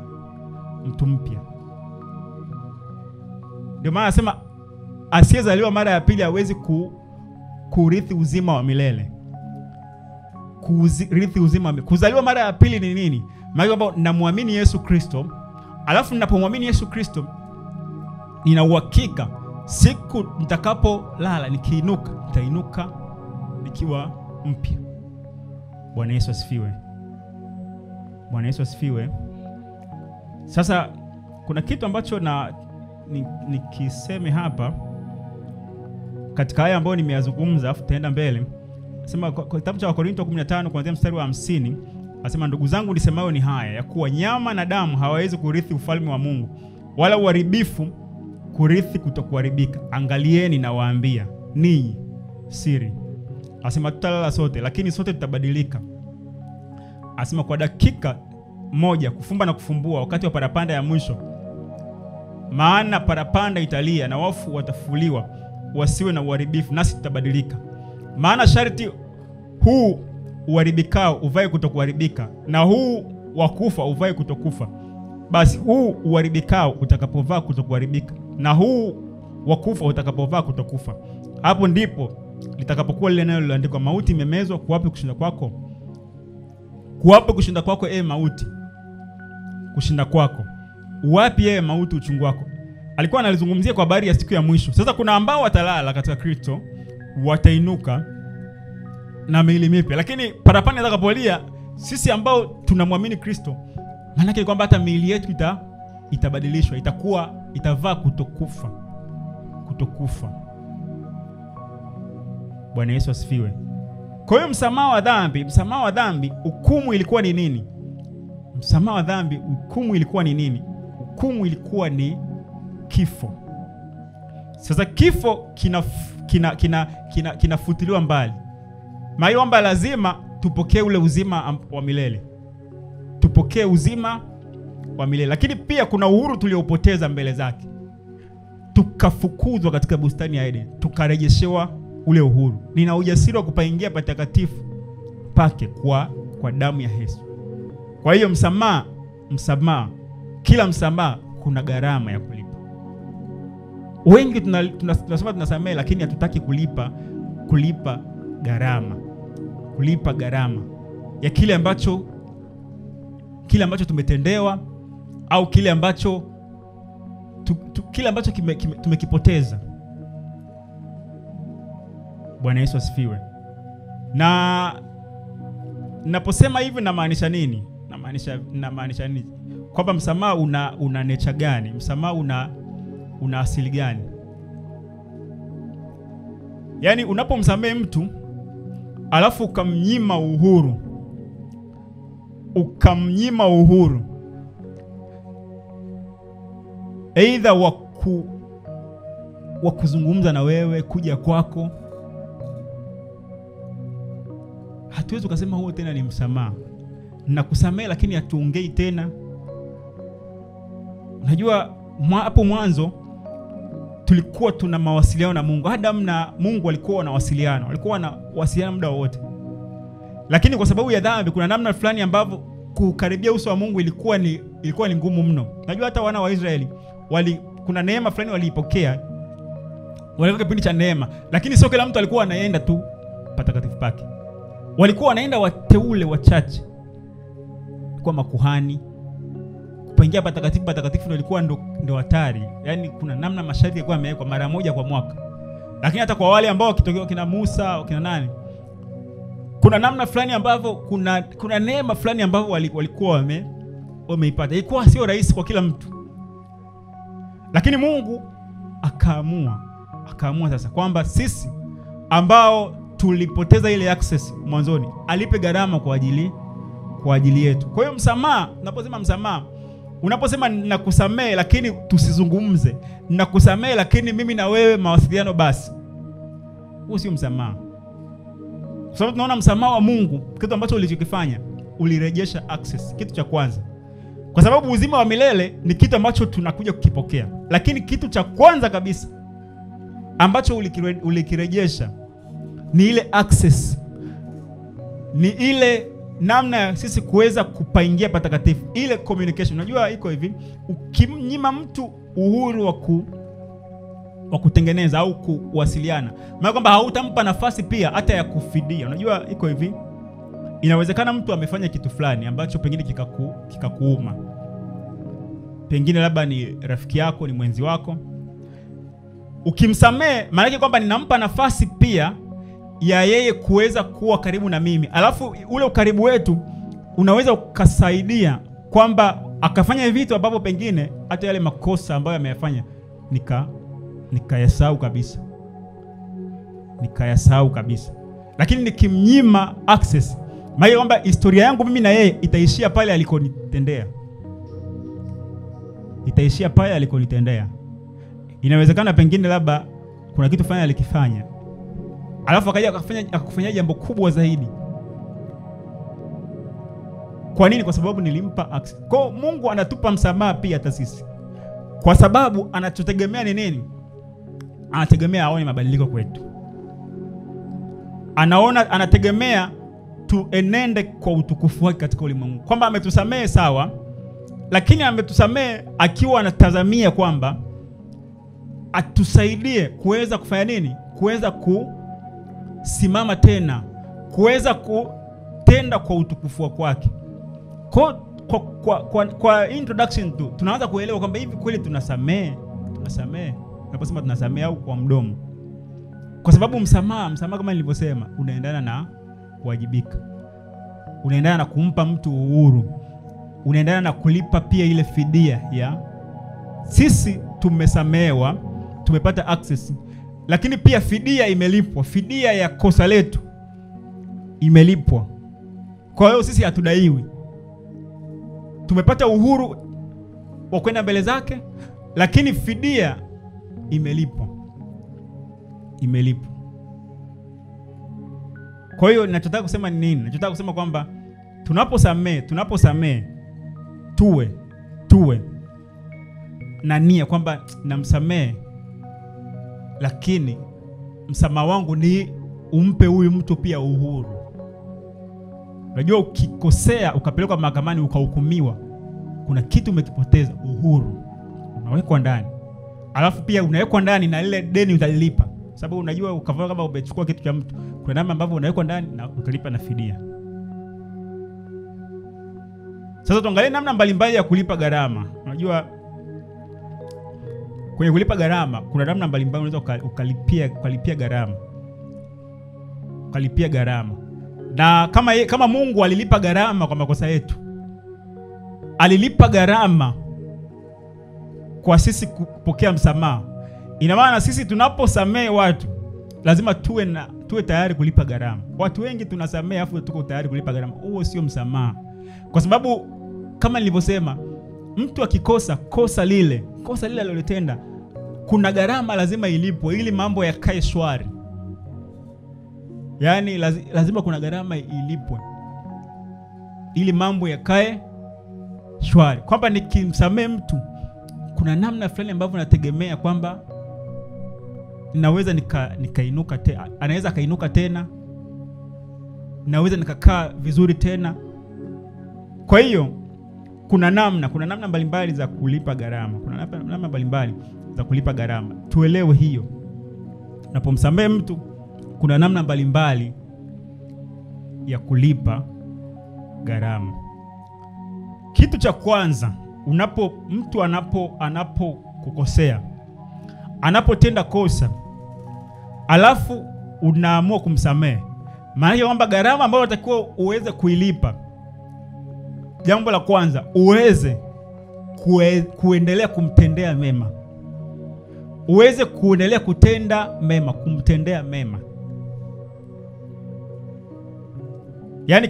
mtu mpya. Ndio maana anasema asiyezaliwa mara ya pili hawezi kurithi uzima wa milele. Kurithi uzima. Kuzaliwa mara ya pili ni nini? Maana kwamba namwamini Yesu Kristo, alafu ninapomwamini Yesu Kristo nina uhakika siku nitakapolala nikiinuka, nitainuka nikiwa mpya. Bwana Yesu asifiwe. Bwana Yesu asifiwe. Sasa kuna kitu ambacho nikiseme hapa katika haya ambayo nimeyazungumza, afu taenda mbele. Nasema kwa kitabu cha Wakorintho 15 kuanzia mstari wa 50, nasema ndugu zangu nisemayo ni haya, ya kuwa nyama na damu hawawezi kurithi ufalme wa Mungu, wala uharibifu kurithi kutokuharibika. Angalieni na waambia ninyi siri. Asema tutalala sote, lakini sote tutabadilika. Asema kwa dakika moja, kufumba na kufumbua, wakati wa parapanda ya mwisho. Maana parapanda italia na wafu watafufuliwa, wasiwe na uharibifu, nasi tutabadilika. Maana sharti huu uharibikao uvae kutokuharibika, na huu wakufa uvae kutokufa. Basi huu uharibikao utakapovaa kutokuharibika, na huu wakufa utakapovaa kutokufa, hapo ndipo litakapokuwa lile neno lililoandikwa, mauti imemezwa, kuwapi kushinda kwako? Kuwapi kushinda kwako mauti? Kushinda kwako. Wapi mauti uchungu wako? Alikuwa analizungumzia kwa habari ya siku ya mwisho. Sasa kuna ambao watalala katika Kristo, watainuka na miili mipya. Lakini parapanda itakapolia, sisi ambao tunamwamini Kristo, maana yake kwamba hata miili yetu itabadilishwa, itavaa kutokufa. Kutokufa. Bwana Yesu asifiwe. Kwa hiyo msamaha wa dhambi, hukumu ilikuwa ni nini? Msamaha wa dhambi, hukumu ilikuwa ni nini? Hukumu ilikuwa ni kifo. Sasa kifo kinafutiliwa mbali. Maana kwamba lazima tupokee ule uzima wa milele. Tupokee uzima wa milele. Lakini pia kuna uhuru tuliopoteza mbele zake. Tukafukuzwa katika bustani ya Eden, tukarejeshewa ule uhuru. Nina ujasiri wa kupaingia patakatifu pake kwa damu ya Yesu. Kwa hiyo msamaha, kila msamaha kuna gharama ya kulipa. Wengi tunasema tunasamehe, lakini hatutaki kulipa gharama. Kulipa gharama ya kile ambacho tumetendewa, au kile ambacho tumekipoteza. Bwana Yesu asifiwe. Na naposema hivi namaanisha nini? Namaanisha nini? Kwamba msamaha una nature gani? Msamaha una asili gani? Yaani unapomsamehe mtu alafu ukamnyima uhuru, aidha wa kuzungumza na wewe, kuja kwako, hatuwezi kusema huo tena ni msamaha. Na kusamehe lakini hatuongei tena. Unajua hapo mwanzo tulikuwa tuna mawasiliano na Mungu. Adam na Mungu walikuwa wanawasiliana muda wote. Lakini kwa sababu ya dhambi kuna namna fulani ambavyo kukaribia uso wa Mungu ilikuwa ni ngumu mno. Unajua hata wana wa Israeli kuna neema fulani waliipokea. Walifika kipindi cha neema, lakini sio kila mtu alikuwa anaenda tu patakatifu pake. Walikuwa wanaenda wateule wachache, kwa makuhani. Kuingia patakatifu ilikuwa ndo hatari. Yaani kuna namna masharti yalikuwa yamewekwa mara moja kwa mwaka. Lakini hata kwa wale ambao kitokeo kina Musa, kina nani, kuna namna fulani ambavyo kuna neema fulani ambavyo walikuwa wameipata. Ilikuwa sio rahisi kwa kila mtu. Lakini Mungu akaamua sasa kwamba sisi ambao tulipoteza ile access mwanzoni, alipe gharama kwa ajili yetu. Kwa hiyo msamaha, unaposema msamaha, unaposema nakusamehe lakini tusizungumze, nakusamehe lakini mimi na wewe mawasiliano basi, huo sio msamaha. Kwa sababu tunaona msamaha wa Mungu, kitu ambacho ulichokifanya, ulirejesha access, kitu cha kwanza. Kwa sababu uzima wa milele ni kitu ambacho tunakuja kukipokea. Lakini kitu cha kwanza kabisa ambacho ulikirejesha ni ile access ni ile namna ya sisi kuweza kupaingia patakatifu, ile communication. Unajua iko hivi, ukimnyima mtu uhuru wa kutengeneza au kuwasiliana, maana kwamba hautampa nafasi pia hata ya kufidia. Unajua iko hivi, inawezekana mtu amefanya kitu fulani ambacho pengine kikakuuma. Pengine labda ni rafiki yako, ni mwenzi wako. Ukimsamehe, maana yake kwamba ninampa nafasi pia ya yeye kuweza kuwa karibu na mimi. Alafu ule ukaribu wetu unaweza ukasaidia kwamba akafanya vitu ambavyo pengine hata yale makosa ambayo ameyafanya nikayasahau kabisa. Lakini nikimnyima access, maana kwamba historia yangu mimi na yeye itaishia pale alikonitendea. Inawezekana pengine labda kuna kitu fulani alikifanya, alafu akakufanyia jambo kubwa zaidi. Kwa nini? Kwa sababu nilimpa access. Kwa Mungu anatupa msamaha pia hata sisi, kwa sababu anachotegemea ni nini? Anategemea aone mabadiliko kwetu. Anategemea tuenende kwa utukufu wake katika ulimwengu. Kwamba ametusamehe sawa, lakini ametusamehe akiwa anatazamia kwamba atusaidie kuweza kufanya nini? Kuweza kusimama tena, kuweza kutenda kwa utukufu wake. Kwa introduction tu tunaanza kuelewa kwamba hivi kweli tunasamehe. Tunaposema tunasamehe au kwa mdomo. Kwa sababu msamaha kama nilivyosema unaendana na kuwajibika. Unaendana na kumpa mtu uhuru. Unaendana na kulipa pia ile fidia ya sisi tumesamehewa, tumepata access, lakini pia fidia imelipwa. Fidia ya kosa letu imelipwa. Kwa hiyo sisi hatudaiwi. Tumepata uhuru wa kwenda mbele zake, lakini fidia imelipwa. Kwa hiyo ninachotaka kusema ni nini? Ninachotaka kusema kwamba tunaposamehe tuwe na nia kwamba namsamehe, lakini msamaha wangu ni umpe huyu mtu pia uhuru. Unajua ukikosea ukapelekwa mahakamani ukahukumiwa, kuna kitu umekipoteza, uhuru. Unawekwa ndani. Alafu pia unawekwa ndani na ile deni utalilipa. Sababu unajua ukafanya kama umechukua kitu cha mtu, kuna namna ambavyo unawekwa ndani na utalipa na fidia. Sasa tuangalie namna mbalimbali ya kulipa gharama. Unajua kwenye kulipa gharama kuna namna mbalimbali unaweza ukalipia gharama. Na kama Mungu alilipa gharama kwa makosa yetu, alilipa gharama kwa sisi kupokea msamaha. Ina maana sisi tunaposamehe watu lazima tuwe tayari kulipa gharama. Watu wengi tunasamehe afu tuko tayari kulipa gharama. Huo sio msamaha. Kwa sababu kama nilivyosema, mtu akikosa kosa lile alilotenda, kuna gharama lazima ilipwe ili mambo yakae shwari. Yaani lazima kuna gharama ilipwe ili mambo yakae shwari. Kwamba nikimsamehe mtu kuna namna fulani ambavyo nategemea kwamba naweza nikainuka tena, anaweza kainuka tena, naweza nikakaa vizuri tena. Kwa hiyo kuna namna mbalimbali za kulipa gharama. Tuelewe hiyo. Unapomsamehe mtu kuna namna mbalimbali ya kulipa gharama. Kitu cha kwanza, mtu anapokukosea, anapotenda kosa, alafu unaamua kumsamehe, maana yake kwamba gharama ambayo unatakiwa uweze kuilipa, jambo la kwanza, uweze kuendelea kumtendea mema. Uweze kuendelea kumtendea mema. Yaani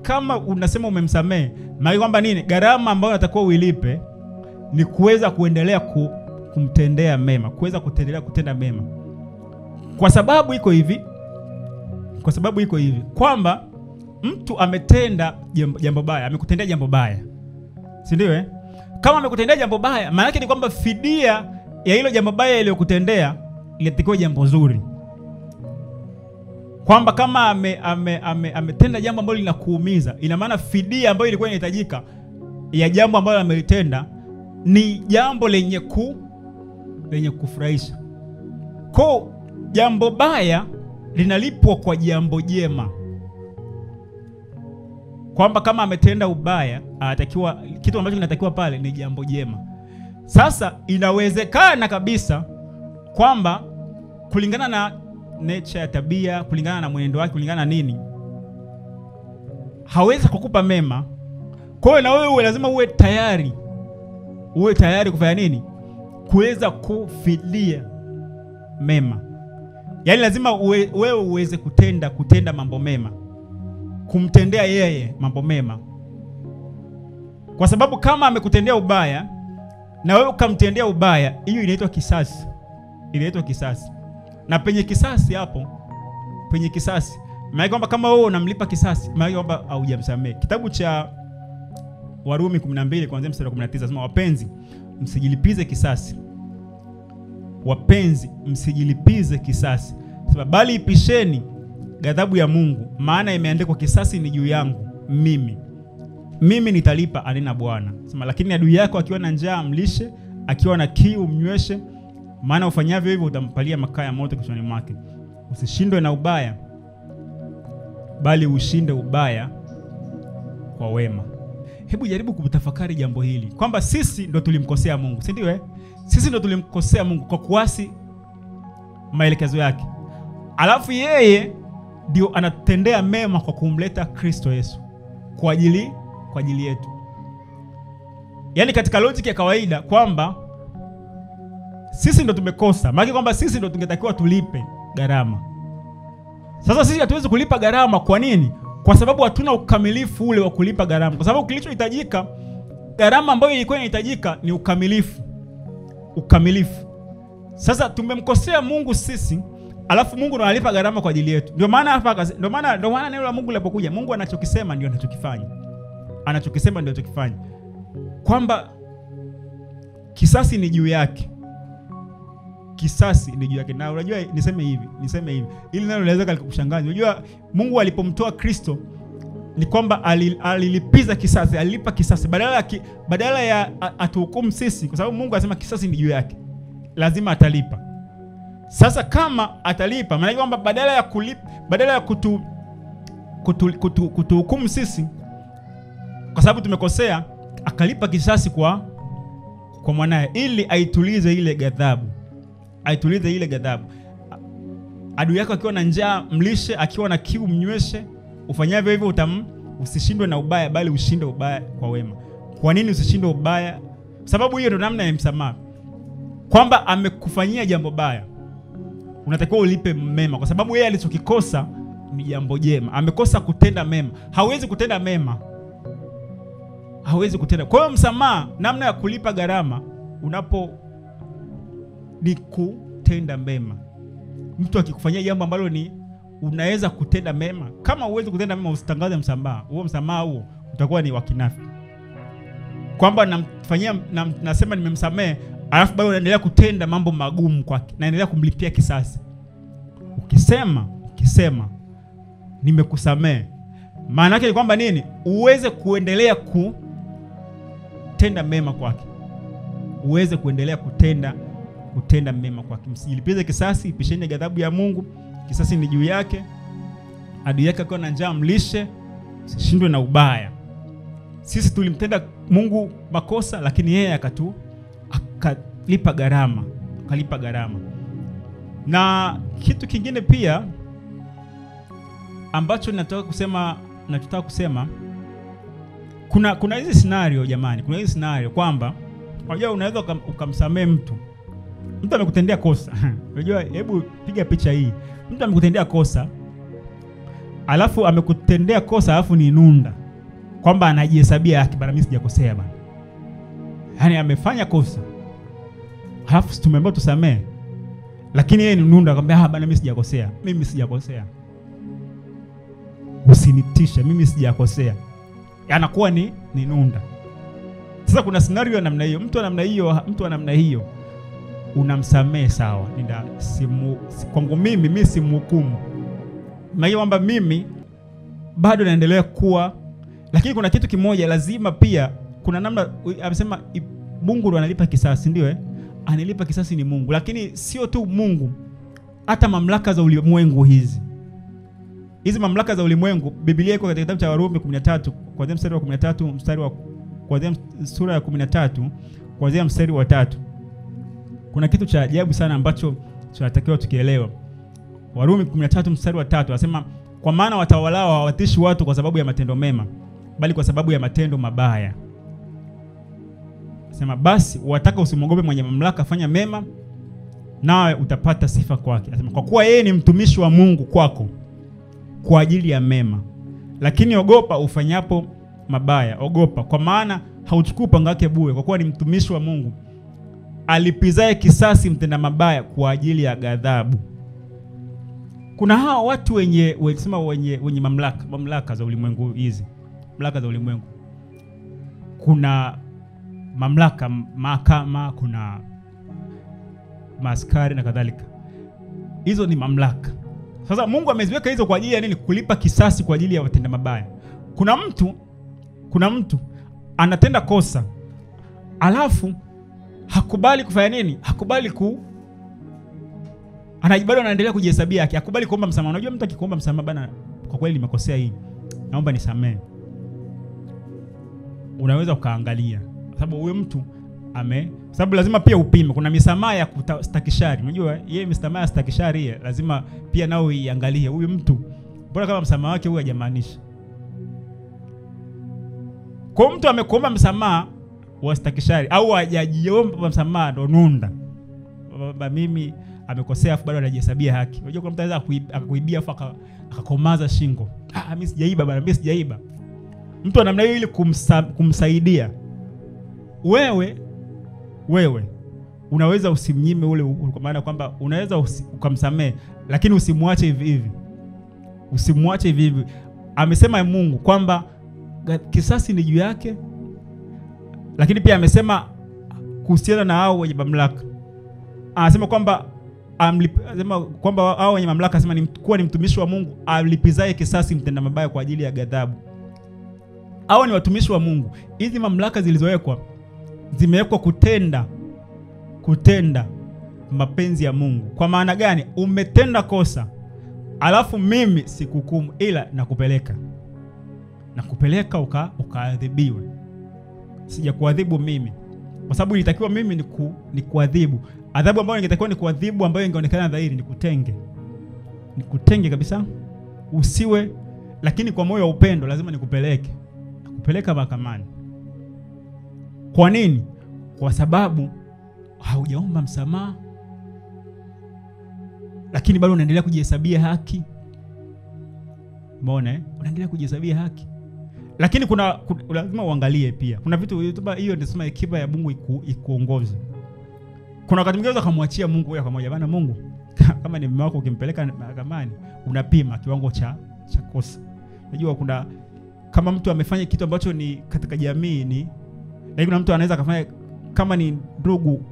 kama unasema umemsamehe, maana kwamba nini? Gharama ambayo unatakiwa uilipe ni kuweza kuendelea kumtendea mema, kuweza kuendelea kutenda mema. Kwa sababu iko hivi kwamba mtu ametenda jambo baya, amekutendea jambo baya. Si ndio? Kama amekutendea jambo baya, maana yake ni kwamba fidia ya hilo jambo baya iliyokutendea ilitakiwa jambo zuri. kwamba kama ametenda jambo ambalo linakuumiza, ina maana fidia ambayo ilikuwa inahitajika ya jambo ambalo amelitenda ni jambo lenye kufurahisha. Kwa jambo baya linalipwa kwa jambo jema. Kwamba kama ametenda ubaya, anatakiwa kitu ambacho kinatakiwa pale ni jambo jema. Sasa inawezekana kabisa kwamba kulingana na nature ya tabia, kulingana na mwenendo wake, kulingana na nini, hawezi kukupa mema. Kwa hiyo na wewe lazima uwe tayari kufanya nini? Kuweza kufidia mema. Yaani lazima wewe uweze kutenda mambo mema, kumtendea yeye mambo mema. Kwa sababu kama amekutendea ubaya na wewe ukamtendea ubaya, hiyo inaitwa kisasi. Na penye kisasi hapo, maana kwamba kama wewe unamlipa kisasi, maana kwamba haujamsamehe. Kitabu cha Warumi 12 kuanzia mstari wa 19 nasema, wapenzi msijilipize kisasi, sababu bali ipisheni ghadhabu ya Mungu, maana imeandikwa, kisasi ni juu yangu, mimi nitalipa, anena Bwana. Sema, lakini adui yako akiwa na njaa mlishe, akiwa na kiu mnyweshe, maana ufanyavyo hivyo utampalia makaa ya moto kichwani mwake. Usishindwe na ubaya, bali ushinde ubaya kwa wema. Hebu jaribu kutafakari jambo hili, kwamba sisi ndo tulimkosea Mungu, si ndio? Sisi ndo tulimkosea Mungu kwa kuasi maelekezo yake. Alafu yeye ndio anatendea mema kwa kumleta Kristo Yesu kwa ajili yetu. Yaani katika logic ya kawaida kwamba sisi ndo tumekosa, maana kwamba sisi ndo tungetakiwa tulipe gharama. Sasa sisi hatuwezi kulipa gharama. Kwa nini? Kwa sababu hatuna ukamilifu ule wa kulipa gharama. Kwa sababu kilichohitajika, gharama ambayo ilikuwa inahitajika ni ukamilifu. Sasa tumemkosea Mungu sisi, alafu Mungu ndo analipa gharama kwa ajili yetu. Ndio maana neno la Mungu linapokuja, Mungu anachokisema ndio anachokifanya. Kwamba kisasi ni juu yake. Na unajua niseme hivi. Ili nalo linaweza kukushangaza. Unajua Mungu alipomtoa Kristo ni kwamba alilipiza kisasi, alilipa kisasi badala ya atuhukumu sisi, kwa sababu Mungu anasema kisasi ni juu yake. Lazima atalipa. Sasa kama atalipa, maana kwamba badala ya kutuhukumu sisi kwa sababu tumekosea, akalipa kisasi kwa mwanae ili aitulize ile ghadhabu. Adui yako akiwa na njaa mlishe, akiwa na kiu mnyweshe, ufanyavyo hivyo usishindwe na ubaya, bali ushinde ubaya kwa wema. Kwa nini usishinde ubaya? Sababu hiyo ndio namna ya msamaha. Kwamba amekufanyia jambo baya, unatakiwa ulipe mema, kwa sababu yeye alichokikosa ni jambo jema. Amekosa kutenda mema. Hawezi kutenda mema. Kwa hiyo msamaha, namna ya kulipa gharama ni kutenda mema. Mtu akikufanyia jambo ambalo ni unaweza kutenda mema, kama uwezi kutenda mema, usitangaze msamaha. Huo msamaha huo utakuwa ni wakinafi. Kwamba nasema nimemsamehe, alafu bado unaendelea kutenda mambo magumu kwake, naendelea kumlipia kisasi. Ukisema nimekusamehe, maana yake ni kwamba nini? Uweze kuendelea kutenda mema kwake. Kutenda mema kwake. Msijilipize kisasi, ipisheni ghadhabu ya Mungu, kisasi ni juu yake. Adui yake akiwa na njaa mlishe, usishindwe na ubaya. Sisi tulimtenda Mungu makosa, lakini yeye akalipa gharama. Na kitu kingine pia ambacho nataka kusema, kuna hizi scenario jamani, kwamba unajua unaweza ukamsamehe mtu amekutendea kosa. Unajua, hebu piga picha hii. Mtu amekutendea kosa, alafu ni nunda, kwamba anajihesabia haki, bana mimi sijakosea bana. Yaani amefanya kosa, alafu tumeambiwa tusamehe, lakini yeye ni nunda, akamwambia bana mimi sijakosea. Usinitishe, mimi sijakosea. Anakuwa ni nunda. Sasa kuna scenario ya namna hiyo. Mtu wa namna hiyo unamsamehe, sawa. Kwangu mimi simhukumu. maana kwamba mimi bado naendelea kuwa, lakini kuna kitu kimoja lazima pia, kuna namna amesema Mungu ndo analipa kisasi, ndio analipa kisasi ni Mungu, lakini sio tu Mungu, hata mamlaka za ulimwengu hizi mamlaka za ulimwengu. Biblia iko katika kitabu cha Warumi 13 kuanzia mstari wa 13 kuanzia sura ya 13 kuanzia mstari wa 3. Kuna kitu cha ajabu sana ambacho tunatakiwa tukielewa. Warumi 13 mstari wa 3 anasema, kwa maana watawalao hawatishi watu kwa sababu ya matendo mema, bali kwa sababu ya matendo mabaya. Anasema basi wataka usimwogope mwenye mamlaka, fanya mema nawe utapata sifa kwake. Anasema kwa kuwa yeye ni mtumishi wa Mungu kwako kwa ajili ya mema. Lakini ogopa ufanyapo mabaya, ogopa, kwa maana hauchukui upanga wake bure, kwa kuwa ni mtumishi wa Mungu alipizaye kisasi mtenda mabaya kwa ajili ya ghadhabu. Kuna hao watu wenye mamlaka za ulimwengu hizi. Mamlaka za ulimwengu. Kuna mamlaka mahakama, kuna maaskari na kadhalika. Hizo ni mamlaka. Sasa Mungu ameziweka hizo kwa ajili ya nini? Kulipa kisasi kwa ajili ya watenda mabaya. Kuna mtu anatenda kosa, alafu hakubali kufanya nini? Bado anaendelea kujihesabia yake. Hakubali kuomba msamaha. Unajua mtu akikuomba msamaha, bana, kwa kweli nimekosea hii, naomba nisamee, unaweza ukaangalia, sababu huyo mtu sababu lazima pia upime. Kuna misamaha ya kustakishari. Unajua yeye misamaha ya stakishari yeye lazima pia nao iangalie huyu mtu, bora kama msamaha wake huyu hajamaanisha. Kwa mtu amekuomba msamaha wa stakishari au hajajiomba msamaha, ndo nunda baba mimi amekosea, afu bado anajihesabia haki. Unajua kuna mtu anaweza akakuibia afu akakomaza shingo. Mimi sijaiba bana, mimi sijaiba. Mtu ana namna hiyo ili kumsaidia. Wewe unaweza usimnyime ule, kwa maana kwamba unaweza ukamsamee, lakini usimwache hivi hivi. Usimwache hivi hivi. Amesema Mungu kwamba kisasi ni juu yake, lakini pia amesema kuhusiana na hao wenye mamlaka. Anasema kwamba hao wenye mamlaka, anasema ni kuwa ni mtumishi wa Mungu alipizaye kisasi mtenda mabaya kwa ajili ya ghadhabu. Hao ni watumishi wa Mungu. Hizi mamlaka zilizowekwa zimewekwa kutenda mapenzi ya Mungu. Kwa maana gani? Umetenda kosa, alafu mimi sikuhukumu, ila nakupeleka ukaadhibiwe. Sija kuadhibu mimi, kwa sababu ilitakiwa mimi ni kuadhibu. Adhabu ambayo ingetakiwa ni kuadhibu, ambayo ingeonekana dhahiri, nikutenge kabisa, usiwe. Lakini kwa moyo wa upendo lazima nakupeleka mahakamani. Kwa nini? Kwa sababu haujaomba msamaha, lakini bado unaendelea kujihesabia haki. Umeona unaendelea kujihesabia haki. Lakini lazima uangalie pia. Kuna vitu hiyo ndio sema hekima ya Mungu ikuongoze. Kuna wakati mwingine ukamwachia Mungu wewe pamoja. Bana Mungu, kama ni mume wako ukimpeleka mahakamani, unapima kiwango cha kosa. Unajua kama mtu amefanya kitu ambacho ni katika jamii lakini kuna mtu anaweza kufanya, kama ni ndugu,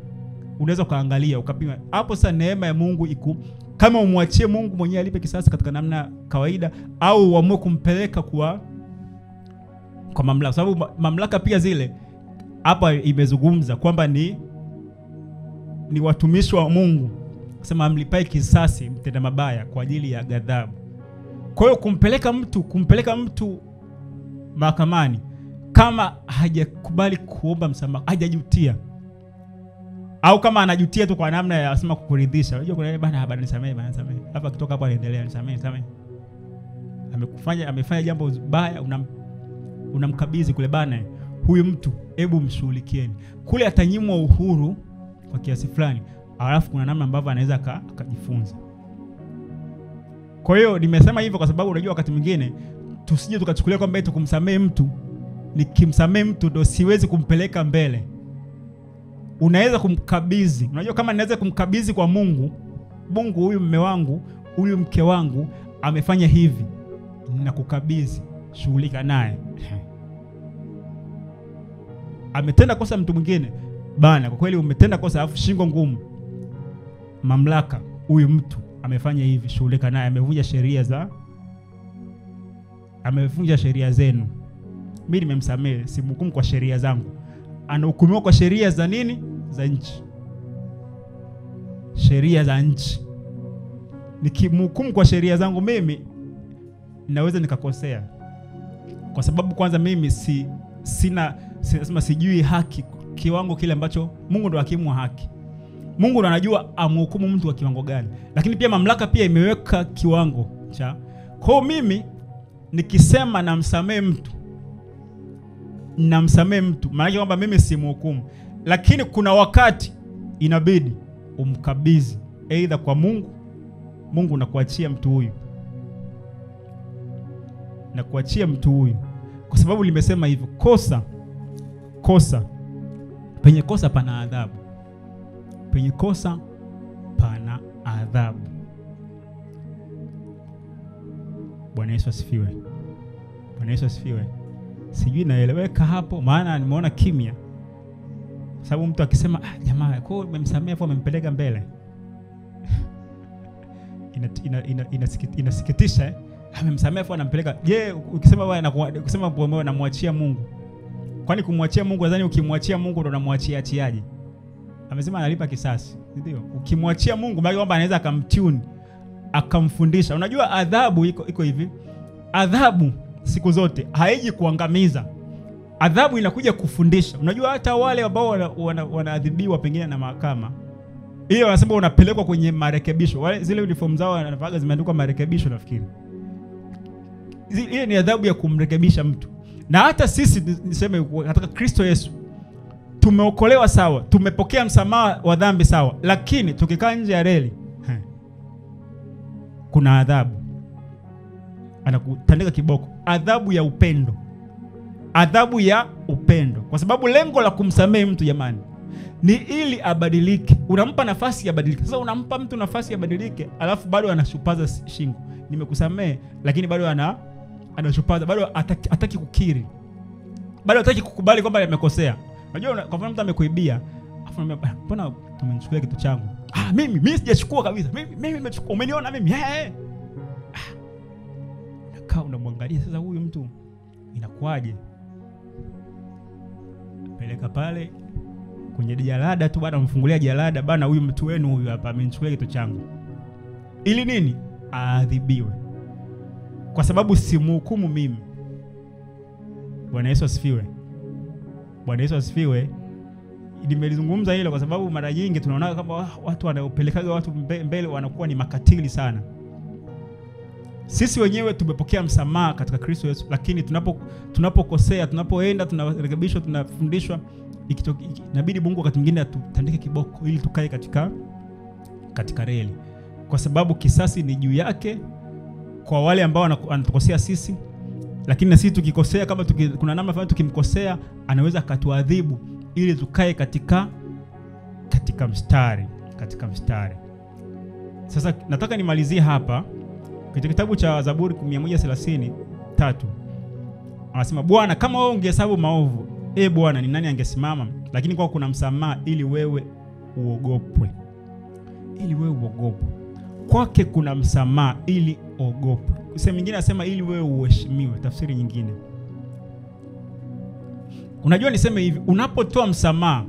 unaweza kaangalia ukapima. Hapo sasa neema ya Mungu kama umwachie Mungu mwenyewe alipe kisasi katika namna kawaida, au uamue kumpeleka kwa mamlaka. Sababu mamlaka pia zile hapa imezungumza kwamba ni watumishi wa Mungu. Sema amlipae kisasi mtenda mabaya kwa ajili ya ghadhabu. Kwa hiyo kumpeleka mtu mahakamani kama hajakubali kuomba msamaha, hajajutia, au kama anajutia tu kwa namna ya sema kukuridhisha. Unajua kuna bana nisamee. Hapa akitoka hapo anaendelea nisamee. Amefanya jambo baya, unamkabidhi kule bana, huyu mtu hebu mshughulikieni. Kule atanyimwa uhuru kwa kiasi fulani, alafu kuna namna ambavyo anaweza akajifunza. Kwa hiyo nimesema hivyo kwa sababu unajua wakati mwingine tusije tukachukulia kwamba eti kumsamee mtu, nikimsamee mtu ndo siwezi kumpeleka mbele. Unaweza kumkabidhi. Unajua kama ninaweza kumkabidhi kwa Mungu, huyu mume wangu, huyu mke wangu amefanya hivi, ninakukabidhi, shughulika naye. Ametenda kosa mtu mwingine, bana kwa kweli umetenda kosa, alafu shingo ngumu. Mamlaka, huyu mtu amefanya hivi, shughulika naye, amevunja sheria amevunja sheria zenu. Mimi nimemsamehe, simhukumu kwa sheria zangu. Anahukumiwa kwa sheria za nini? Za nchi. Sheria za nchi. Nikimhukumu kwa sheria zangu mimi naweza nikakosea. Kwa sababu kwanza mimi sijui haki kiwango kile ambacho Mungu ndo hakimu wa haki. Mungu ndo anajua amhukumu mtu wa kiwango gani. Lakini pia mamlaka pia imeweka kiwango cha. Kwa mimi nikisema namsamehe mtu, maana kwamba mimi simhukumu. Lakini kuna wakati inabidi umkabidhi aidha kwa Mungu na kuachia mtu huyu. Na kuachia mtu huyu. Kwa sababu limesema hivyo, kosa. Penye kosa pana adhabu. Penye kosa pana adhabu. Bwana Yesu asifiwe. Bwana Yesu asifiwe. Sijui naeleweka hapo, maana nimeona kimya. Sababu mtu akisema jamaa kwa umemsamehe afu amempeleka mbele. Inasikitisha amemsamehe afu anampeleka. Je, ukisema wewe namwachia Mungu. Kwani kumwachia Mungu nadhani ukimwachia Mungu ndo unamwachia achiaje? Amesema analipa kisasi, ndio. Ukimwachia Mungu maana kwamba anaweza akamtune, akamfundisha. Unajua adhabu iko hivi. Adhabu siku zote haiji kuangamiza. Adhabu inakuja kufundisha. Unajua hata wale ambao wanaadhibiwa pengine na mahakama, ile wanasema unapelekwa kwenye marekebisho. Wale zile uniform zao wanavaga zimeandikwa marekebisho nafikiri. Ile ni adhabu ya kumrekebisha mtu. Na hata sisi niseme katika Kristo Yesu tumeokolewa sawa, tumepokea msamaha wa dhambi sawa, lakini tukikaa nje ya reli kuna adhabu. Anakutandika kiboko. Adhabu ya upendo. Adhabu ya upendo. Kwa sababu lengo la kumsamehe mtu jamani ni ili abadilike. Unampa nafasi ya badilike. Sasa unampa mtu nafasi ya badilike, alafu bado anashupaza shingo. Nimekusamehe lakini bado anashupaza, bado hataki kukiri. Bado hataki kukubali kwamba amekosea. Unajua kwa mfano mtu amekuibia, afu anambia mbona tumenichukua kitu changu? Mimi sijachukua kabisa. Mimi nimechukua. Umeniona mimi? Nakaa unamwangalia sasa huyu mtu inakuaje? Peleka pale kwenye jalada tu bana, mfungulia jalada bana, huyu mtu wenu huyu hapa amenichukua kitu changu. Ili nini? Aadhibiwe. Kwa sababu simhukumu mimi. Bwana Yesu asifiwe. Bwana Yesu asifiwe. Nimelizungumza hilo kwa sababu mara nyingi tunaona kama watu wanaopelekaga watu mbele wanakuwa ni makatili sana. Sisi wenyewe tumepokea msamaha katika Kristo Yesu, lakini tunapokosea, tunapoenda tunarekebishwa, tunafundishwa, inabidi Mungu wakati mwingine atutandike kiboko ili tukae katika reli. Kwa sababu kisasi ni juu yake kwa wale ambao wanatukosea sisi, lakini na sisi tukikosea, kama kuna namna fulani tukimkosea, anaweza akatuadhibu ili tukae katika mstari. Sasa nataka nimalizie hapa katika kitabu cha Zaburi 133. Anasema Bwana, kama wewe ungehesabu maovu, Bwana, ni nani angesimama? Lakini kwa kuna msamaha ili wewe uogopwe. Kwake kuna msamaha ili ogopwe. Sehemu nyingine anasema ili wewe uheshimiwe, tafsiri nyingine. Unajua niseme hivi, unapotoa msamaha,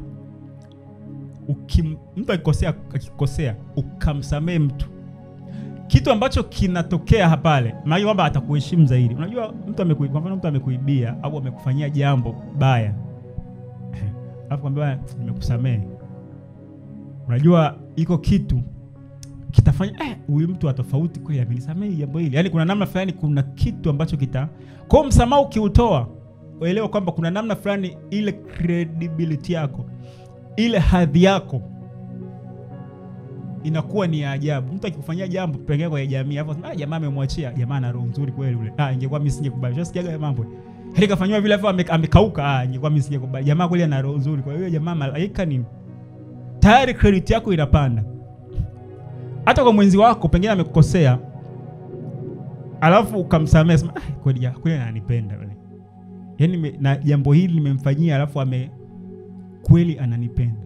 mtu akikosea ukamsamehe mtu, kitu ambacho kinatokea pale maana kwamba atakuheshimu zaidi. Unajua mtu amekuibia au amekufanyia jambo baya, alafu kwambia nimekusamehe, unajua iko kitu kitafanya huyu mtu atofauti kweli, amenisamehe jambo hili. Yaani kuna namna fulani, kuna kitu ambacho kwa msamaha ukiutoa, uelewa kwamba kuna namna fulani ile credibility yako, ile hadhi yako inakuwa ni ajabu. Mtu akikufanyia jambo pengine kwa jamii, hapo jamaa amemwachia, jamaa ana roho nzuri kweli ule. Ingekuwa mimi singekubali. Unasikiaga mambo. Hali kafanywa vile, hapo amekauka. Ingekuwa mimi singekubali. Jamaa kweli ana roho nzuri. Kwa hiyo jamaa malaika ni tayari, credit yako inapanda. Hata kwa mwenzi wako pengine amekukosea, alafu ukamsamehe, sema kweli ananipenda wale. Yaani na jambo hili nimemfanyia, alafu kweli ananipenda.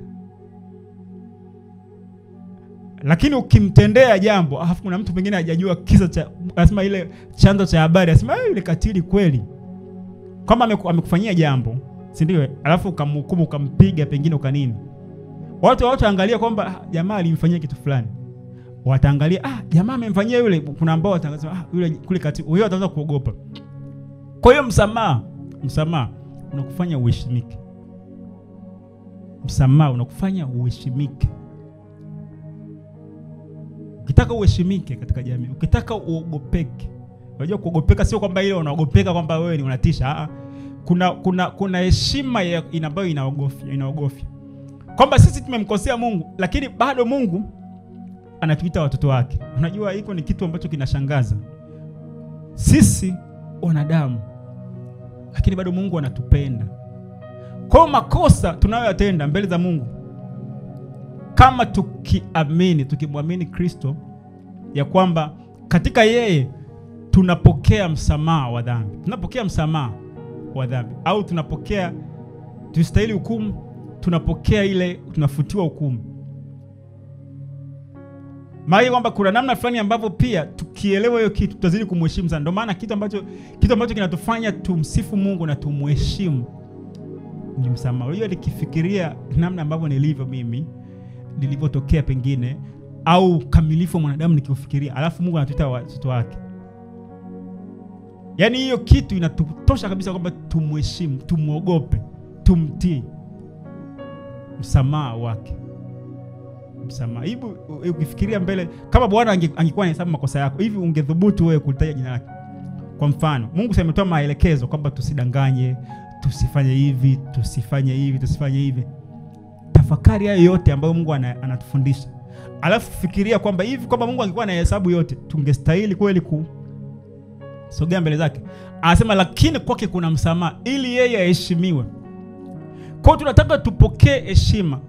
Lakini ukimtendea jambo, alafu kuna mtu mwingine hajajua kisa cha, anasema ile chanzo cha habari, anasema yule katili kweli. Kama amekufanyia jambo, si ndio? Alafu ukamhukumu, ukampiga pengine ukanini. Watu angalia kwamba jamaa alimfanyia kitu fulani. Wataangalia jamaa amemfanyia yule, kuna ambao watangaza yule kule katili. Huyo ataanza kuogopa. Kwa hiyo msamaha unakufanya uheshimike. Msamaha unakufanya uheshimike. Ukitaka uheshimike katika jamii, ukitaka uogopeke. Unajua kuogopeka sio kwamba ile unaogopeka kwamba wewe ni unatisha. Kuna heshima ambayo inaogofya. Kwamba sisi tumemkosea Mungu, lakini bado Mungu anatuita watoto wake. Unajua hiko ni kitu ambacho kinashangaza. Sisi wanadamu, lakini bado Mungu anatupenda. Kwa makosa tunayoyatenda mbele za Mungu, kama tukimwamini Kristo ya kwamba katika yeye tunapokea msamaha wa dhambi. Tunapokea msamaha wa dhambi, au tunapokea, tustahili hukumu, tunapokea ile, tunafutiwa hukumu. Maana kwamba kuna namna fulani ambavyo pia tukielewa hiyo kitu tutazidi kumheshimu sana. Ndio maana kitu ambacho kinatufanya tumsifu Mungu na tumheshimu ni msamaha. Hiyo nikifikiria namna ambavyo nilivyo mimi, nilivyotokea pengine, au kamilifu mwanadamu nikifikiria, alafu Mungu anatuita watoto wake. Yaani hiyo kitu inatutosha kabisa kwamba tumheshimu, tumuogope, tumtii. Msamaha wake. Msamaha. Hivi ukifikiria mbele, kama Bwana angekuwa anahesabu makosa yako, hivi ungedhubutu wewe kulitaja jina lake? Kwa mfano, Mungu sasa ametoa maelekezo kwamba tusidanganye, tusifanye hivi, tusifanye hivi. Tafakari hayo yote ambayo Mungu anatufundisha. Alafu fikiria kwamba hivi kwamba Mungu angekuwa anahesabu yote, tungestahili kweli kusogea mbele zake. Anasema lakini kwake kuna msamaha ili yeye aheshimiwe. Kwa hiyo tunataka tupokee heshima.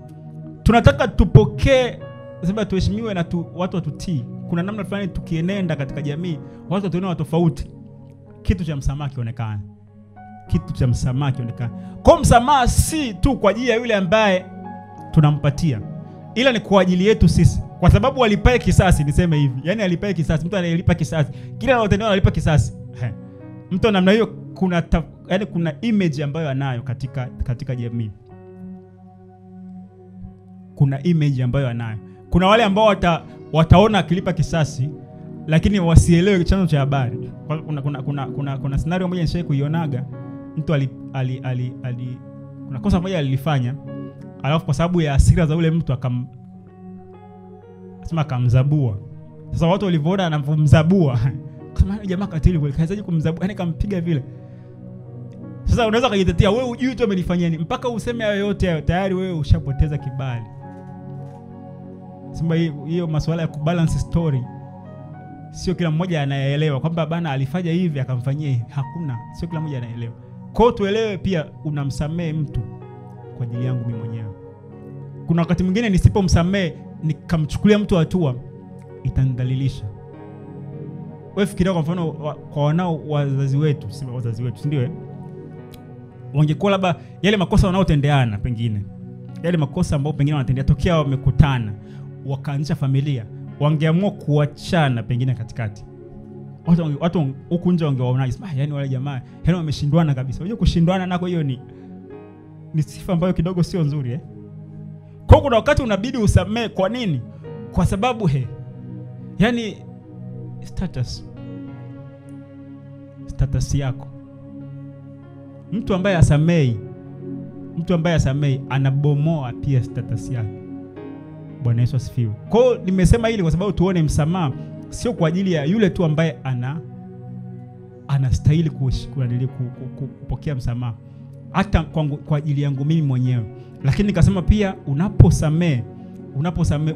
Tunataka tupokee, sema tuheshimiwe na watu watutii. Kuna namna fulani tukienenda katika jamii, watu watuone tofauti. Kitu cha msamaha kionekana. Kwa msamaha si tu kwa ajili ya yule ambaye tunampatia, ila ni kwa ajili yetu sisi. Kwa sababu alipae kisasi, niseme hivi. Yaani alipae kisasi, mtu anayelipa kisasi. Kila anayotendea analipa kisasi. Mtu namna hiyo kuna image ambayo anayo katika jamii. Kuna image ambayo anayo. Kuna wale ambao wataona akilipa kisasi lakini wasielewe chanzo cha habari. Kuna scenario moja nishawahi kuionaga. Mtu kuna kosa moja alilifanya, alafu kwa sababu ya hasira za ule mtu akamzabua. Sasa watu walivyoona anamzabua, kama jamaa katili kweli, kazaje kumzabua, yani kampiga vile. Sasa unaweza kujitetea, wewe hujui tu umenifanyia nini, mpaka useme hayo yote tayari wewe ushapoteza kibali. Sema hiyo masuala ya kubalance story, sio kila mmoja anaelewa kwamba bana alifanya hivi akamfanyia hivi. Hakuna, sio kila mmoja anaelewa. Kwa hiyo tuelewe pia, unamsamehe mtu kwa ajili yangu mimi mwenyewe. Kuna wakati mwingine nisipomsamehe nikamchukulia mtu hatua, itanidhalilisha. Wewe fikiria kwa mfano kwa wazazi wetu, si ndio? Wangekuwa labda yale makosa wanaotendeana, pengine yale makosa ambayo pengine wanatendea tokea wamekutana, wakaanzisha familia, wangeamua kuachana pengine katikati. Watu huku nje wangewaona, yani wale jamaa, yani wameshindwana kabisa. Unajua kushindwana nako hiyo ni sifa ambayo kidogo sio nzuri Kwa kuna wakati unabidi usamee. Kwa nini? Kwa sababu yani status yako. Mtu ambaye asamei anabomoa pia status yake. Bwana Yesu asifiwe. Kwa hiyo nimesema hili kwa sababu tuone msamaha sio kwa ajili ya yule tu ambaye anastahili kupokea msamaha, hata kwa ajili yangu mimi mwenyewe. Lakini nikasema pia unaposamee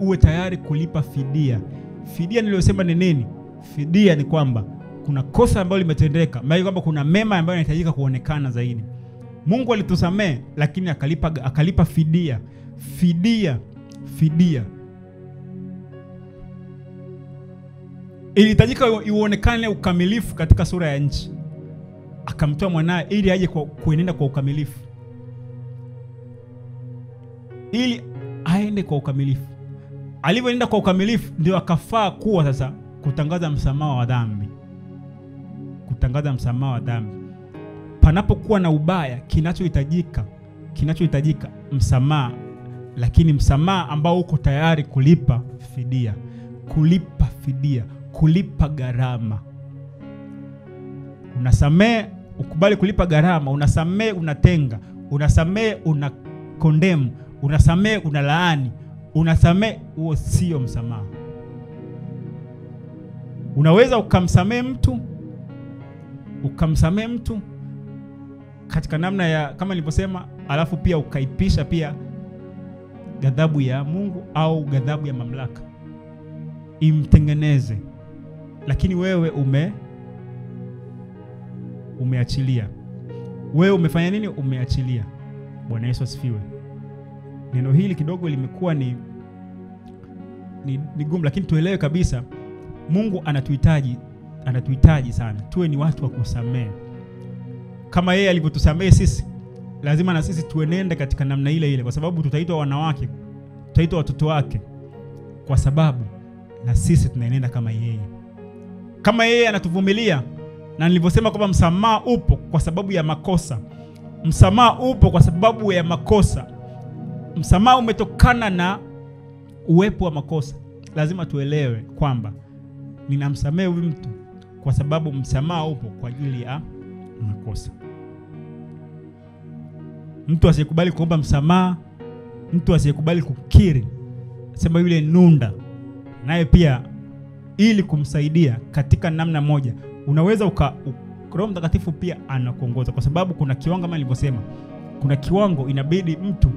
uwe tayari kulipa fidia. Fidia niliyosema ni nini? Fidia ni kwamba kuna kosa ambalo limetendeka, maana kwamba kuna mema ambayo yanahitajika kuonekana zaidi. Mungu alitusamee lakini akalipa fidia. Ilihitajika uonekane ukamilifu katika sura ya nchi. Akamtoa mwanae ili aje kuenenda kwa ukamilifu. Ili aende kwa ukamilifu. alivyoenda kwa ukamilifu ndio akafaa kuwa sasa kutangaza msamaha wa dhambi. Kutangaza msamaha wa dhambi. Panapokuwa na ubaya, kinachohitajika msamaha, lakini msamaha ambao uko tayari kulipa fidia, kulipa gharama. Unasamehe, ukubali kulipa gharama. Unasamehe, unatenga. Unasamehe, una condemn. Unasamehe, unalaani. Unasamehe, huo sio msamaha. Unaweza ukamsamehe mtu katika namna ya kama nilivyosema, alafu pia ukaipisha pia ghadhabu ya Mungu au ghadhabu ya mamlaka imtengeneze, lakini wewe umeachilia. Wewe umefanya nini? Umeachilia. Bwana Yesu asifiwe. Neno hili kidogo limekuwa ni gumu, lakini tuelewe kabisa Mungu anatuhitaji sana tuwe ni watu wa kusamehe. Kama yeye alivyotusamehe sisi, lazima na sisi tuenende katika namna ile ile, kwa sababu tutaitwa wanawake, tutaitwa watoto wake, kwa sababu na sisi tunaenenda kama yeye. Kama yeye anatuvumilia, na nilivyosema kwamba msamaha upo kwa sababu ya makosa. Msamaha upo kwa sababu ya makosa. Msamaha umetokana na uwepo wa makosa. Lazima tuelewe kwamba ninamsamehe huyu mtu kwa sababu msamaha upo kwa ajili ya makosa. Mtu asiyekubali kuomba msamaha, mtu asiyekubali kukiri, sema yule nunda, naye pia ili kumsaidia katika namna moja, unaweza Roho Mtakatifu pia anakuongoza, kwa sababu kuna kiwango kama nilivyosema, kuna kiwango inabidi mtu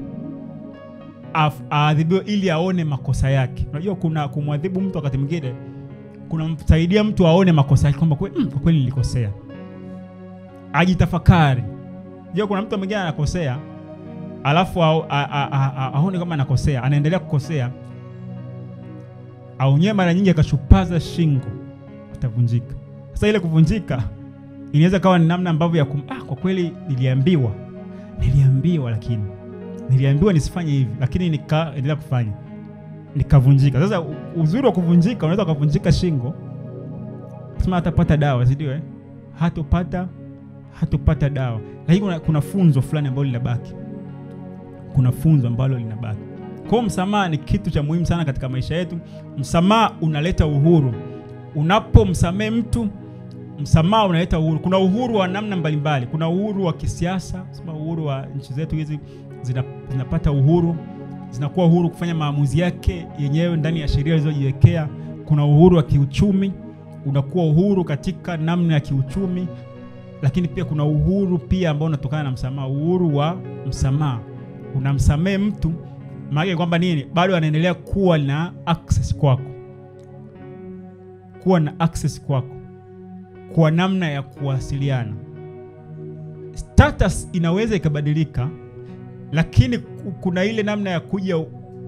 aadhibiwe ili aone makosa yake. Unajua kuna kumwadhibu mtu wakati mwingine kuna msaidia mtu aone makosa yake kwamba kwa kweli nilikosea. Ajitafakari. Unajua kuna mtu mwingine anakosea, alafu aone kama anakosea, anaendelea kukosea. Aonye mara nyingi akashupaza shingo, atavunjika. Sasa ile kuvunjika inaweza kawa ni namna ambavyo ya kwa kweli niliambiwa lakini niliambiwa nisifanye hivi, lakini nikaendelea kufanya, nikavunjika. Sasa uzuri wa kuvunjika, unaweza kuvunjika shingo, sema atapata dawa, si ndio? Hatopata dawa, lakini kuna funzo fulani ambalo linabaki. Kwa msamaha ni kitu cha muhimu sana katika maisha yetu. Msamaha unaleta uhuru. Unapomsamehe mtu, msamaha unaleta uhuru. Kuna uhuru wa namna mbalimbali. Kuna uhuru wa kisiasa, sema uhuru wa nchi zetu hizi zinapata uhuru, zinakuwa uhuru kufanya maamuzi yake yenyewe ndani ya sheria zilizojiwekea. Kuna uhuru wa kiuchumi, unakuwa uhuru katika namna ya kiuchumi, lakini pia kuna uhuru pia ambao unatokana na msamaha. Uhuru wa msamaha, unamsamehe mtu, maana kwamba nini? Bado anaendelea kuwa na access kwako, kwa namna ya kuwasiliana. Status inaweza ikabadilika, lakini kuna ile namna ya kuja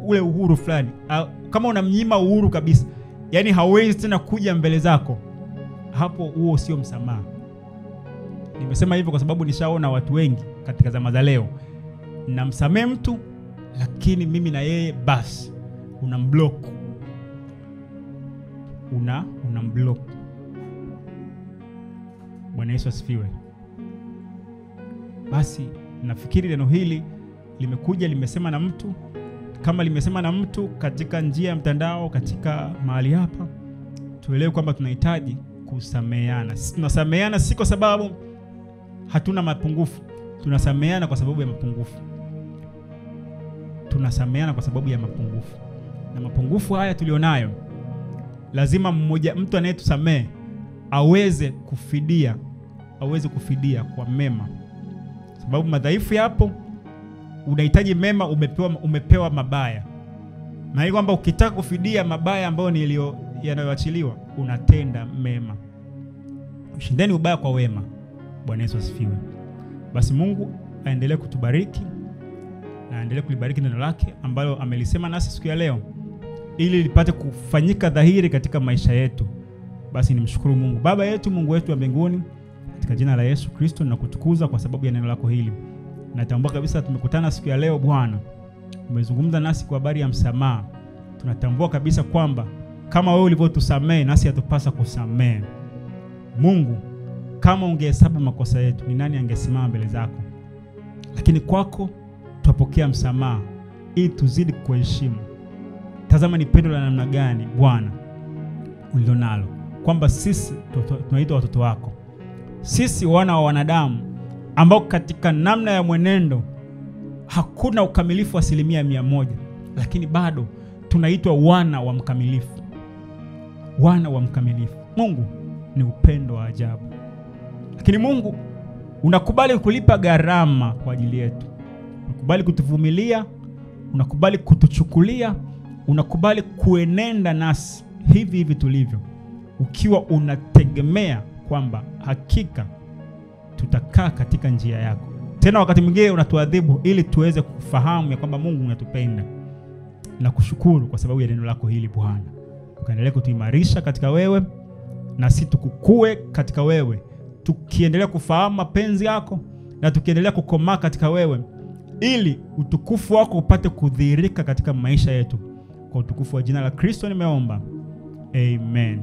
ule uhuru fulani. Kama unamnyima uhuru kabisa, yani hawezi tena kuja mbele zako, hapo huo sio msamaha. Nimesema hivyo kwa sababu nishaona watu wengi katika zama za leo, namsamehe mtu lakini mimi na yeye basi unamblock. Unamblock. Bwana Yesu asifiwe. Basi nafikiri neno hili limekuja limesema na mtu, kama limesema na mtu katika njia ya mtandao, katika mahali hapa, tuelewe kwamba tunahitaji kusameheana. Tunasameheana si kwa sababu hatuna mapungufu, tunasameheana kwa sababu ya mapungufu. Na mapungufu haya tulionayo, lazima mtu anayetusamehe aweze kufidia kwa mema. Sababu madhaifu yapo, unahitaji mema, umepewa mabaya. Na hiyo kwamba ukitaka kufidia mabaya ambayo ni yanayoachiliwa, unatenda mema. Ushindeni ubaya kwa wema. Bwana Yesu asifiwe. Basi Mungu aendelee kutubariki na aendelee kulibariki neno lake ambalo amelisema nasi siku ya leo, ili lipate kufanyika dhahiri katika maisha yetu. Basi nimshukuru Mungu. Baba yetu, Mungu wetu wa mbinguni, katika jina la Yesu Kristo nakutukuza kwa sababu ya neno lako hili. Natambua kabisa tumekutana siku ya leo Bwana, umezungumza nasi kwa habari ya msamaha. tunatambua kabisa kwamba kama wewe ulivyotusamehe nasi yatupasa kusamehe. Mungu, kama ungehesabu makosa yetu, ni nani angesimama mbele zako? Lakini kwako tupokea msamaha ili tuzidi kuheshimu. Tazama ni pendo la namna gani Bwana ulilonalo, kwamba sisi tunaitwa watoto wako. Sisi wana wa wanadamu ambao katika namna ya mwenendo hakuna ukamilifu 100%, lakini bado tunaitwa wana wa mkamilifu. Wana wa mkamilifu. Mungu ni upendo wa ajabu. Lakini Mungu unakubali kulipa gharama kwa ajili yetu. Unakubali kutuvumilia, unakubali kutuchukulia, unakubali kuenenda nasi hivi hivi tulivyo, ukiwa unategemea kwamba hakika tutakaa katika njia yako. Tena wakati mwingine unatuadhibu ili tuweze kufahamu ya kwamba Mungu unatupenda. Na kushukuru kwa sababu ya neno lako hili Bwana. Ukaendelea kutuimarisha katika wewe, na sisi tukukue katika wewe, tukiendelea kufahamu mapenzi yako na tukiendelea kukomaa katika wewe, ili utukufu wako upate kudhihirika katika maisha yetu. Kwa utukufu wa jina la Kristo nimeomba. Amen.